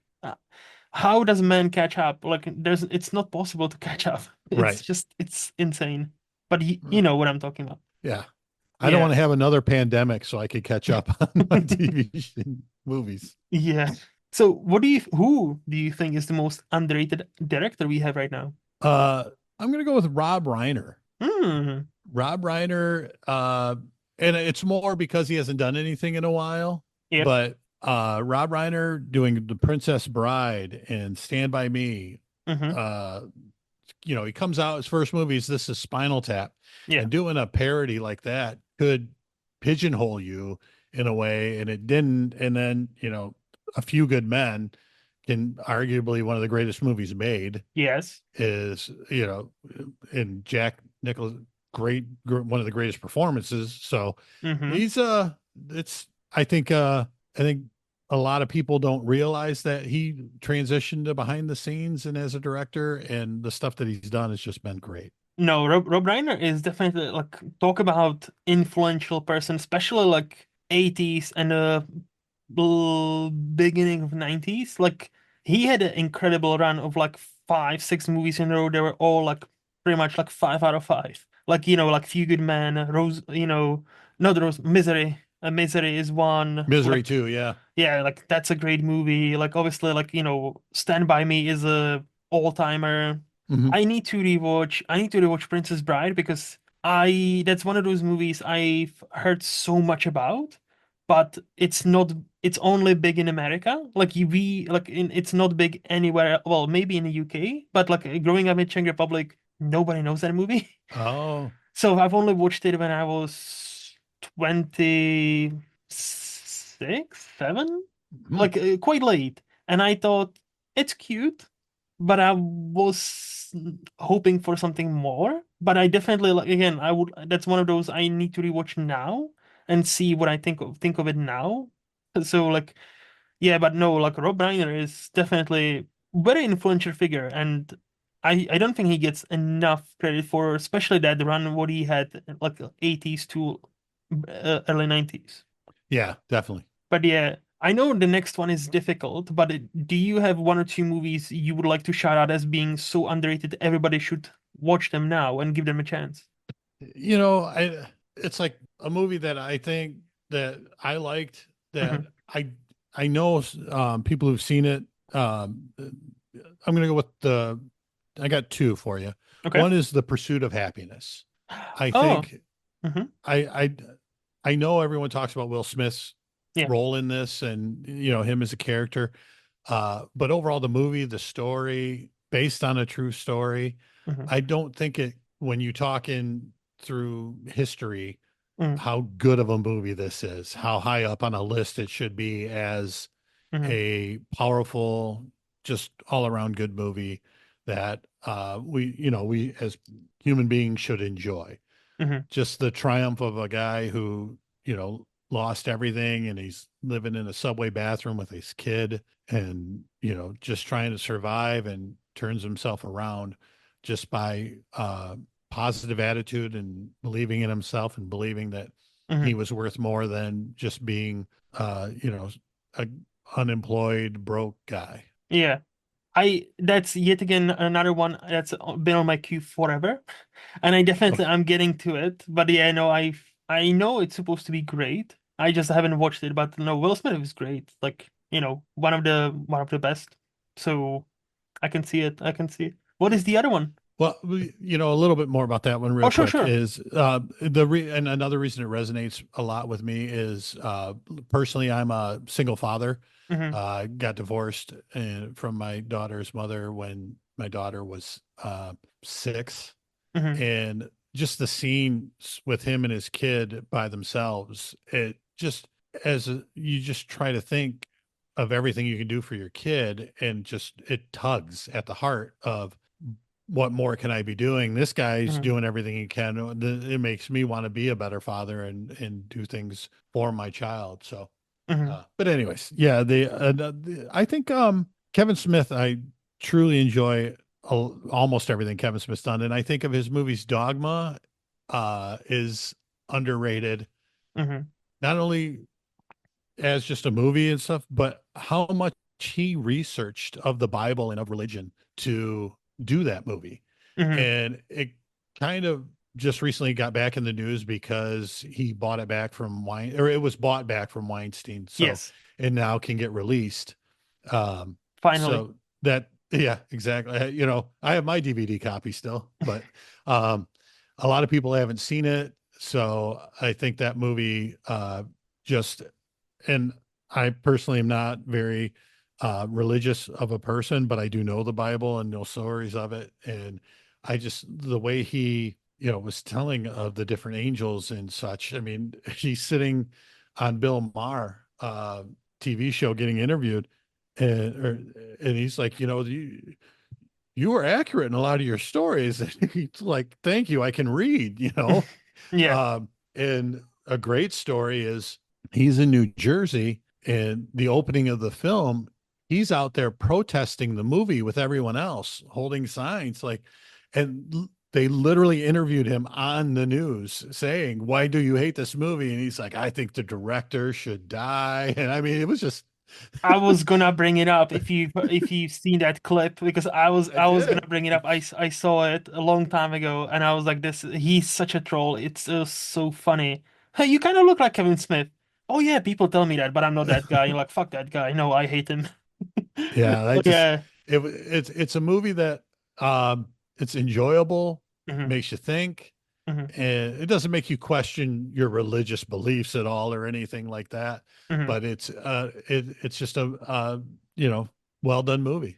how does man catch up? Like it's not possible to catch up. It's Right. just it's insane. But you know what I'm talking about. Yeah. I don't want Yeah. to have another pandemic so I could catch up on my TV and movies. Yeah. So who do you think is the most underrated director we have right now? Uh, I'm gonna go with Rob Reiner. Hmm. Rob Reiner, and it's more because he hasn't done anything in a while, Yep. but Rob Reiner doing The Princess Bride and Stand By Me, Hmm. uh, he comes out, his first movie is This Is Spinal Tap, Yeah. and doing a parody like that could pigeonhole you in a way, and it didn't. And then, A Few Good Men can arguably one of the greatest movies made Yes. is, in Jack Nichol's one of the greatest performances. So Hmm. he's it's I think a lot of people don't realize that he transitioned to behind the scenes and as a director, and the stuff that he's done has just been great. No, Rob Reiner is definitely like talk about influential person, especially like 80s and beginning of 90s. Like he had an incredible run of like five, six movies in a row. They were all like pretty much like 5 out of 5. Like like Few Good Men, Rose, not Rose, Misery. Misery is one. Misery Like too, yeah. yeah, like that's a great movie. Like obviously, like Stand By Me is a all-timer. Hmm. I need to rewatch Princess Bride because I that's one of those movies I've heard so much about, but it's only big in America. Like it's not big anywhere. Well, maybe in the UK, but like growing up in Czech Republic, nobody knows that movie. Oh. So I've only watched it when I was 26, 7, Hmm. like quite late. And I thought it's cute, but I was hoping for something more. But I definitely like again, that's one of those I need to rewatch now and see what I think of it now. So like yeah, but no, like Rob Reiner is definitely very influential figure, and I don't think he gets enough credit for especially that run what he had like 80s to early 90s. Yeah, definitely. But yeah, I know the next one is difficult, but do you have one or two movies you would like to shout out as being so underrated everybody should watch them now and give them a chance? I it's like a movie that I think that I liked, that Hmm. I know people who've seen it. I'm gonna go with I got two for you. Okay. One is The Pursuit of Happiness. I Oh. think Hmm. I I know everyone talks about Will Smith's Yeah. role in this, and him as a character. But overall, the movie, the story, based on a true story, Hmm. I don't think it, when you talk in through history, Hmm. how good of a movie this is, how high up on a list it should be as Hmm. a powerful, just all around good movie that we as human beings should enjoy. Hmm. Just the triumph of a guy who, lost everything, and he's living in a subway bathroom with his kid, and, just trying to survive, and turns himself around just by positive attitude and believing in himself and believing that he Hmm. was worth more than just being, a unemployed, broke guy. Yeah. That's yet again another one that's been on my queue forever, and I definitely Okay. I'm getting to it. But yeah, no, I know it's supposed to be great. I just haven't watched it. But no, Will Smith is great. Like one of the best. So I can see it. I can see it. What is the other one? Well, a little bit more about that one Oh, real sure, quick sure. is and another reason it resonates a lot with me is personally, I'm a single father. Mm-hmm. Got divorced from my daughter's mother when my daughter was 6, Mm-hmm. and just the scenes with him and his kid by themselves, it just, you just try to think of everything you can do for your kid, and just it tugs at the heart of what more can I be doing? This guy's Mm-hmm. doing everything he can. It makes me want to be a better father and do things for my child. So, Mm-hmm. but anyways, yeah, I think Kevin Smith, I truly enjoy almost everything Kevin Smith's done, and I think of his movies. Dogma is underrated, Mm-hmm. not only as just a movie and stuff, but how much he researched of the Bible and of religion to do that movie. Mm-hmm. And it kind of just recently got back in the news because he bought it back from Wein, or it was bought back from Weinstein. So, Yes, and now can get released. Um, finally. so that, yeah, exactly. You know, I have my DVD copy still, but um, a lot of people haven't seen it. So I think that movie just, and I personally am not very religious of a person, but I do know the Bible and know stories of it. And I just, the way he, you know, was telling of the different angels and such. I mean, he's sitting on Bill Maher TV show getting interviewed, and or, and he's like, you know, you were accurate in a lot of your stories. And he's like, thank you, I can read, you know. Yeah. And a great story is he's in New Jersey, and the opening of the film, he's out there protesting the movie with everyone else, holding signs like, and they literally interviewed him on the news saying, "Why do you hate this movie?" And he's like, "I think the director should die." And I mean, it was just, I was gonna bring it up if you've seen that clip because I I was gonna did. bring it up. I saw it a long time ago and I was like, this he's such a troll. It's so funny. Hey, you kind of look like Kevin Smith. Oh yeah, people tell me that, but I'm not that guy. You're like, fuck that guy. No, I hate him. Yeah, I Oh, just, yeah. it's a movie that um it's enjoyable, Hmm. makes you think, Hmm. and it doesn't make you question your religious beliefs at all or anything like that. Hmm. But it's just a you know, well done movie.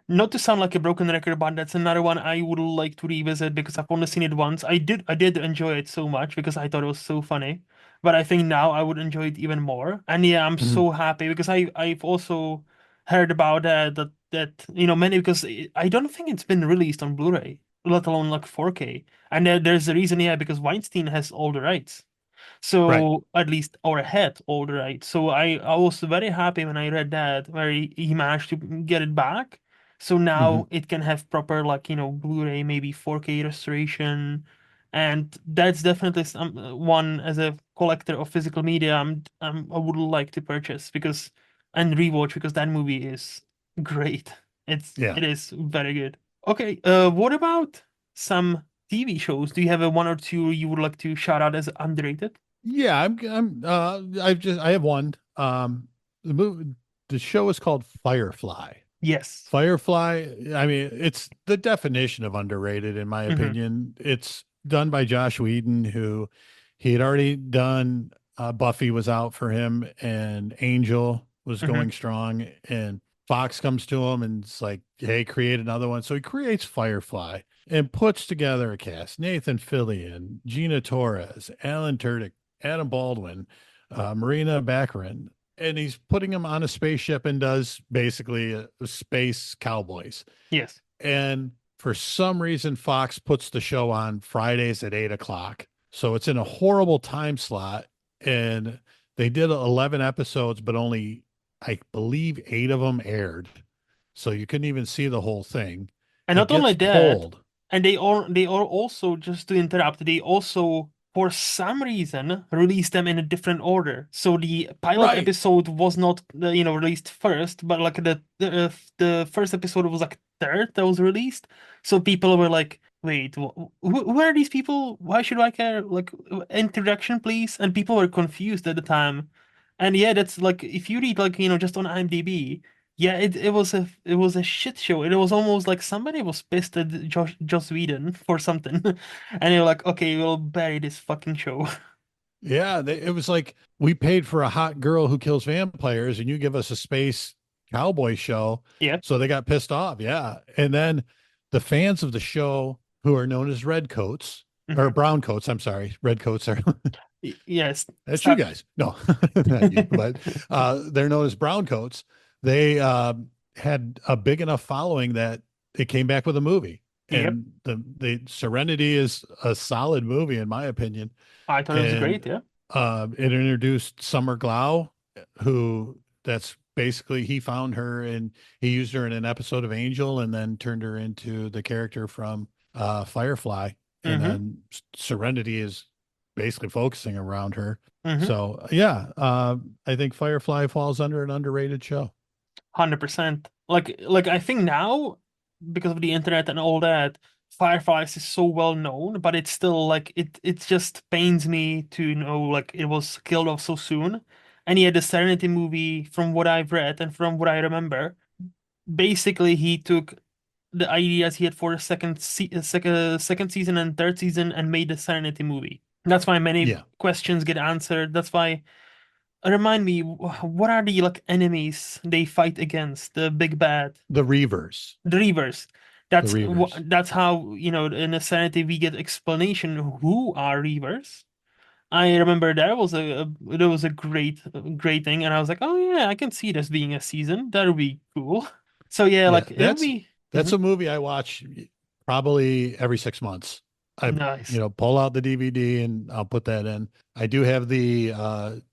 Not to sound like a broken record, but that's another one I would like to revisit because I've only seen it once. I did enjoy it so much because I thought it was so funny. But I think now I would enjoy it even more. And yeah, I'm Mhm. so happy because I've also heard about that you know many because I don't think it's been released on Blu-ray, let alone like 4K. And there's a reason, yeah, because Weinstein has all the rights. Right. So at least or had all the rights. So I was very happy when I read that where he managed to get it back. So Hmm. now it can have proper like Blu-ray, maybe 4K restoration, and that's definitely one as a collector of physical media I would like to purchase because and rewatch because that movie is great. Yeah. It is very good. Okay, what about some TV shows? Do you have a one or two you would like to shout out as underrated? Yeah, I have one. The movie, the show is called Firefly. Yes. Firefly, I mean, it's the definition of underrated, in my Hmm. opinion. It's done by Josh Whedon, who he had already done. Buffy was out for him, and Angel was Hmm. going strong. And Fox comes to him and it's like, hey, create another one. So he creates Firefly and puts together a cast: Nathan Fillion, Gina Torres, Alan Tudyk, Adam Baldwin, Marina Baccarin, and he's putting them on a spaceship and does basically a space cowboys. Yes. And for some reason, Fox puts the show on Fridays at 8 o'clock. So it's in a horrible time slot. And they did 11 episodes, but only, I believe, eight of them aired. So you couldn't even see the whole thing. And It not only gets that, pulled. and they are also just to interrupt, they also for some reason released them in a different order. So the pilot Right. episode was not released first, but like the first episode was like third that was released. So people were like, "Wait, who are these people? Why should I care? Like introduction, please." And people were confused at the time. And yeah, that's like if you read like just on IMDb. Yeah, it was a shit show. It was almost like somebody was pissed at Joss Whedon for something, and you're like, okay, we'll bury this fucking show. Yeah, it was like we paid for a hot girl who kills vampires, and you give us a space cowboy show. Yeah. So they got pissed off. Yeah. And then the fans of the show, who are known as redcoats or Hmm. brown coats, I'm sorry, redcoats are Yes. that's you Stop. guys. No, not you, but they're known as brown coats. They had a big enough following that it came back with a movie. Yep. And the Serenity is a solid movie, in my opinion. I thought it was And great. Yeah. it introduced Summer Glau, who that's basically he found her and he used her in an episode of Angel and then turned her into the character from Firefly. And Mm-hmm. then Serenity is basically focusing around her. Mm-hmm. So yeah, I think Firefly falls under an underrated show. 100%. Like I think now because of the internet and all that, Fireflies is so well known, but it's still like it just pains me to know like it was killed off so soon. And yet the Serenity movie, from what I've read and from what I remember, basically he took the ideas he had for the second season and third season and made the Serenity movie. That's why many Yeah, questions get answered. That's why remind me, what are the like enemies they fight against? The big bad, the Reavers, the Reavers. the Reavers. That's how, in Insanity we get explanation who are Reavers. I remember there was a great thing, and I was like, oh yeah, I can see this being a season. That would be cool. So yeah, Yeah, like it would be that's a movie I watch probably every 6 months. I nice. pull out the DVD and I'll put that in. I do have the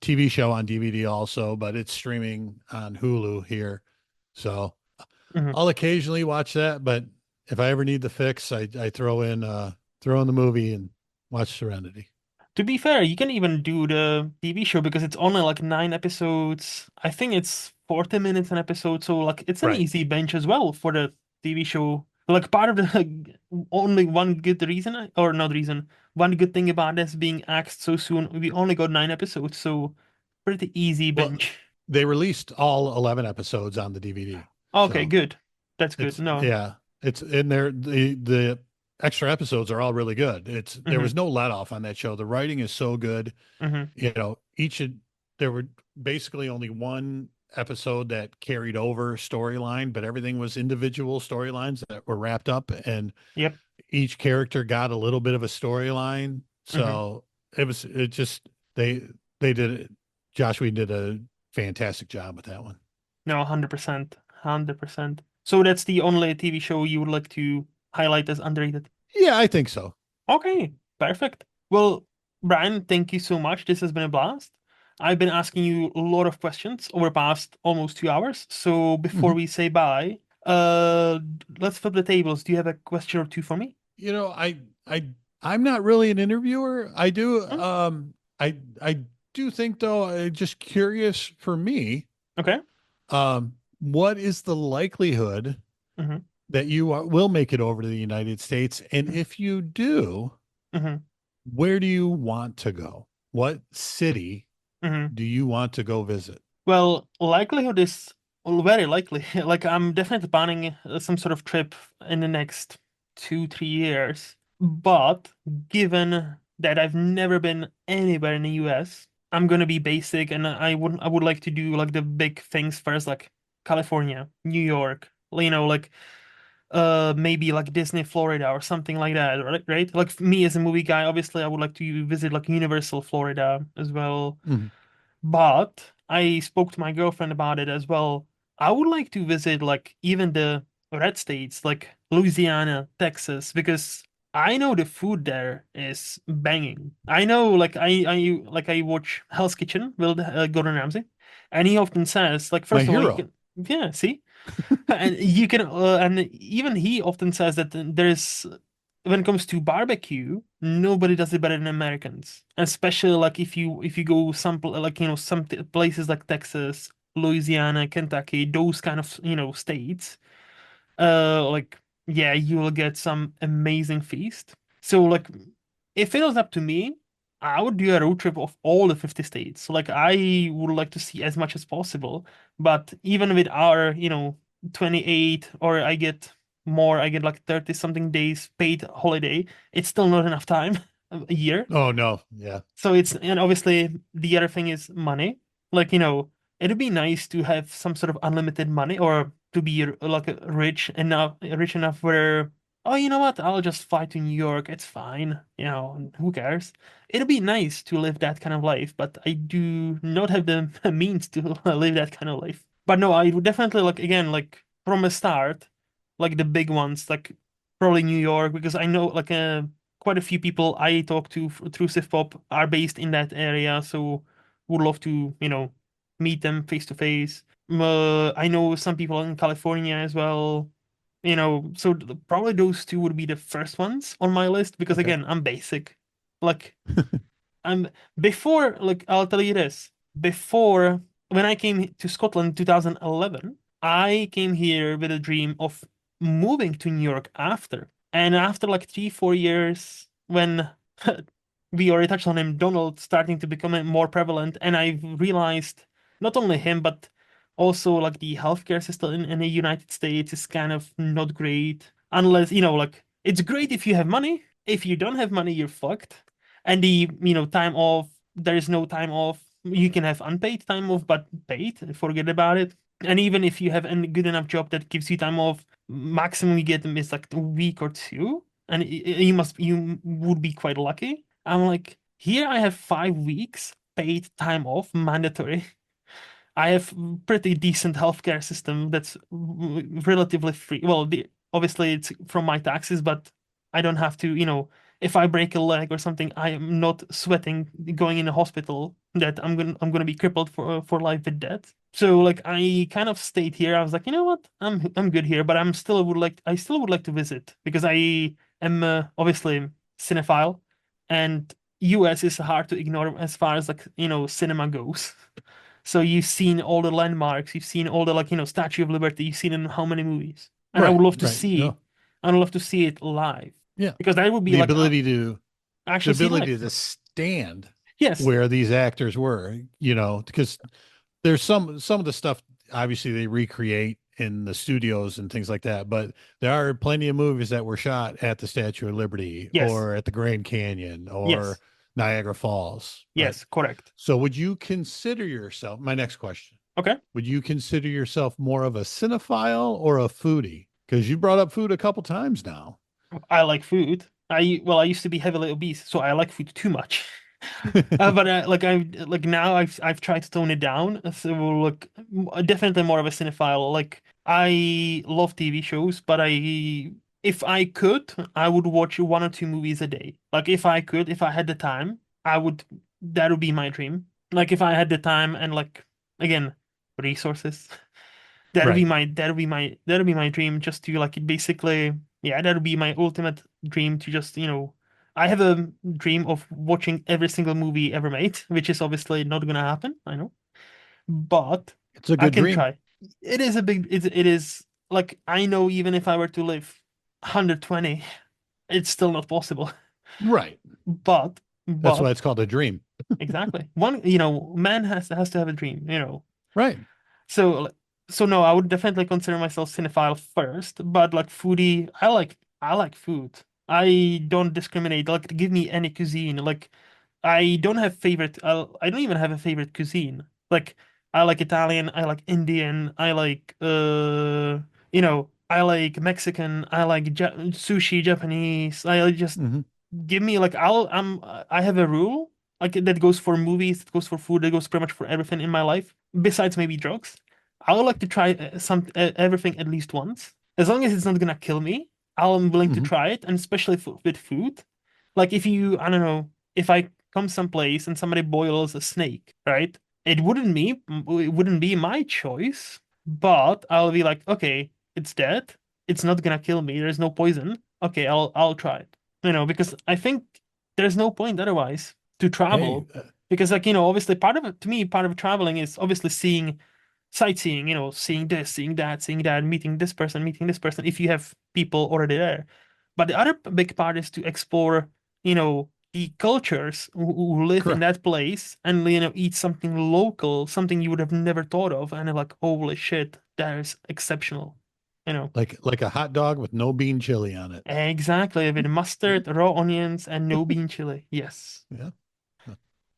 TV show on DVD also, but it's streaming on Hulu here. So Mhm. I'll occasionally watch that, but if I ever need the fix, I throw in the movie and watch Serenity. To be fair, you can even do the TV show because it's only like 9 episodes. I think it's 40 minutes an episode, so like it's an Right. easy bench as well for the TV show. Like part of the only one good reason, or not reason, one good thing about this being axed so soon, we only got 9 episodes, so pretty easy Well, bench. they released all 11 episodes on the DVD. Okay, So good. That's good. it's No. yeah, it's in there. The extra episodes are all really good. There Mm-hmm. was no let off on that show. The writing is so good. Mm-hmm. There were basically only one episode that carried over storyline, but everything was individual storylines that were wrapped up, and Yep. each character got a little bit of a storyline. Mm-hmm. So it just they did it. Josh Whedon did a fantastic job with that one. No, 100%. 100%. So that's the only TV show you would like to highlight as underrated. Yeah, I think so. Okay, perfect. Well, Brian, thank you so much. This has been a blast. I've been asking you a lot of questions over the past almost 2 hours. So before Mhm. we say bye, let's flip the tables. Do you have a question or two for me? You know, I I'm not really an interviewer. Hmm? I do think though, just curious for me, Okay. what is the likelihood Mm-hmm. that will make it over to the United States? And if you do, Mm-hmm. where do you want to go? What city Mm-hmm. do you want to go visit? Well, likelihood is very likely. Like I'm definitely planning some sort of trip in the next 2, 3 years. But given that I've never been anywhere in the US, I'm gonna be basic, and I would like to do like the big things first, like California, New York, like maybe like Disney Florida or something like that, right? Right? Like me as a movie guy, obviously I would like to visit like Universal Florida as well. Mhm. But I spoke to my girlfriend about it as well. I would like to visit like even the red states, like Louisiana, Texas, because I know the food there is banging. I know, like I watch Hell's Kitchen with Gordon Ramsay, and he often says, like, My first of all, you hero. can, yeah, see, and you can, and even he often says that there is, when it comes to barbecue, nobody does it better than Americans. Especially like if you go like some places like Texas, Louisiana, Kentucky, those kind of states. Like yeah, you will get some amazing feast. So like, if it was up to me, I would do a road trip of all the 50 states. Like I would like to see as much as possible. But even with our 28, or I get like 30 something days paid holiday, it's still not enough time a year. Oh no, yeah. So and obviously the other thing is money. Like, it'd be nice to have some sort of unlimited money, or to be like rich enough where, oh, you know what? I'll just fly to New York. It's fine. Who cares? It'd be nice to live that kind of life, but I do not have the means to live that kind of life. But no, I would definitely, like, again, like from the start, like the big ones, like probably New York, because I know like quite a few people I talk to through SIFPOP are based in that area, so would love to, meet them face to face. I know some people in California as well, so probably those two would be the first ones on my list because Okay. again, I'm basic. Like I'm before, like I'll tell you this, before when I came to Scotland in 2011, I came here with a dream of moving to New York after. And after like 3, 4 years, when we already touched on him, Donald starting to become more prevalent, and I've realized not only him, but also like the healthcare system in the United States is kind of not great. Unless, like it's great if you have money. If you don't have money, you're fucked. And time off, there is no time off. You can have unpaid time off, but paid, forget about it. And even if you have a good enough job that gives you time off, maximum you get is like a week or two, and you would be quite lucky. I'm like, here I have 5 weeks paid time off, mandatory. I have pretty decent healthcare system that's relatively free. Well, obviously it's from my taxes, but I don't have to, if I break a leg or something, I am not sweating going in a hospital that I'm gonna be crippled for life with that. So like I kind of stayed here. I was like, you know what? I'm good here, but I still would like to visit because I am obviously cinephile, and US is hard to ignore as far as like, cinema goes. So you've seen all the landmarks, you've seen all the like, Statue of Liberty, you've seen it in how many movies? And Right, right. No, I would love to see it live. yeah. Because that would be The like ability to the actually see ability life. to stand Yes. where these actors were, because there's some of the stuff obviously they recreate in the studios and things like that, but there are plenty of movies that were shot at the Statue of Liberty Yes. or at the Grand Canyon or Yes. Niagara Falls, right? Yes, correct. So would you consider yourself, my next question, Okay. would you consider yourself more of a cinephile or a foodie? Because you brought up food a couple times now. I like food. I used to be heavily obese, so I like food too much. But like now I've tried to tone it down. So look, definitely more of a cinephile. Like I love TV shows, but if I could, I would watch 1 or 2 movies a day. Like if I had the time, I would. That would be my dream. Like if I had the time and like again, resources. Right. That'll be my dream. Just to like basically, yeah, that'll be my ultimate dream to just, I have a dream of watching every single movie ever made, which is obviously not gonna happen, I know, but It's a I good can dream. try. It is like I know even if I were to live 120, it's still not possible. Right. But That's why but it's called a dream. exactly. Man has to have a dream. Right. So, so no, I would definitely consider myself cinephile first, but like foodie, I like food. I don't discriminate. Like, give me any cuisine. Like, I don't have favorite. I don't even have a favorite cuisine. Like, I like Italian. I like Indian. I like Mexican. I like sushi, Japanese. Just Hmm. give me like I have a rule like that goes for movies, that goes for food, that goes pretty much for everything in my life, besides maybe drugs. I would like to try everything at least once, as long as it's not gonna kill me. I'm willing to Hmm. try it, and especially with food. Like if I don't know, if I come someplace and somebody boils a snake, right? It wouldn't be my choice, but I'll be like, okay, it's dead. It's not gonna kill me. There's no poison. Okay, I'll try it. Because I think there's no point otherwise to Hey, travel. Because like, obviously part of it, to me, part of traveling is obviously seeing sightseeing, seeing this, seeing that, meeting this person, if you have people already there. But the other big part is to explore, the cultures who live in correct. that place and, eat something local, something you would have never thought of. And they're like, holy shit, that is exceptional. You know, Like a hot dog with no bean chili on it. exactly. With mustard, raw onions, and no bean chili. Yes. Yeah.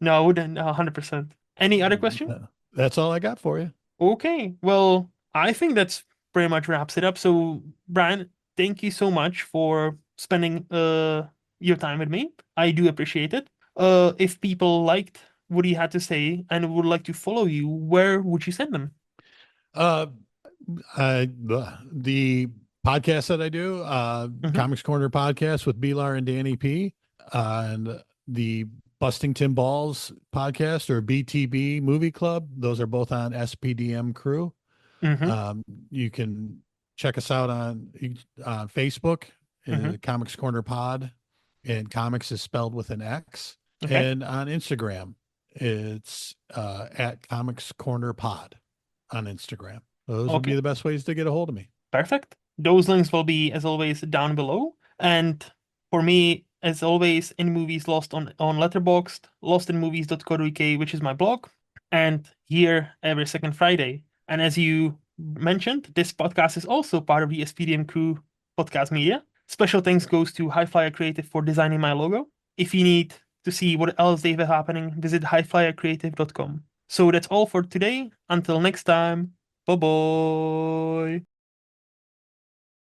No, I wouldn't, 100%. Any other question? That's all I got for you. Okay, well, I think that's pretty much wraps it up. So, Brian, thank you so much for spending your time with me. I do appreciate it. If people liked what you had to say and would like to follow you, where would you send them? Uh, the podcast that I do, Mm-hmm, Comics Corner podcast with Beelar and Danny P, and the Busting Tim Balls podcast or BTB Movie Club. Those are both on SPDM Crew. mm-hmm, You can check us out on Facebook, mm-hmm. Comics Corner Pod, and comics is spelled with an X. Okay, And on Instagram, it's at Comics Corner Pod on Instagram. Those would be okay, the best ways to get a hold of me. perfect. Those links will be, as always, down below. And for me, as always, in movies lost on Letterboxd, lostinmovies.co.uk, which is my blog, and here every second Friday. And as you mentioned, this podcast is also part of the SPDM Crew podcast media. Special thanks goes to Highflyer Creative for designing my logo. If you need to see what else they have happening, visit highflyercreative.com. So that's all for today. Until next time, bye bye.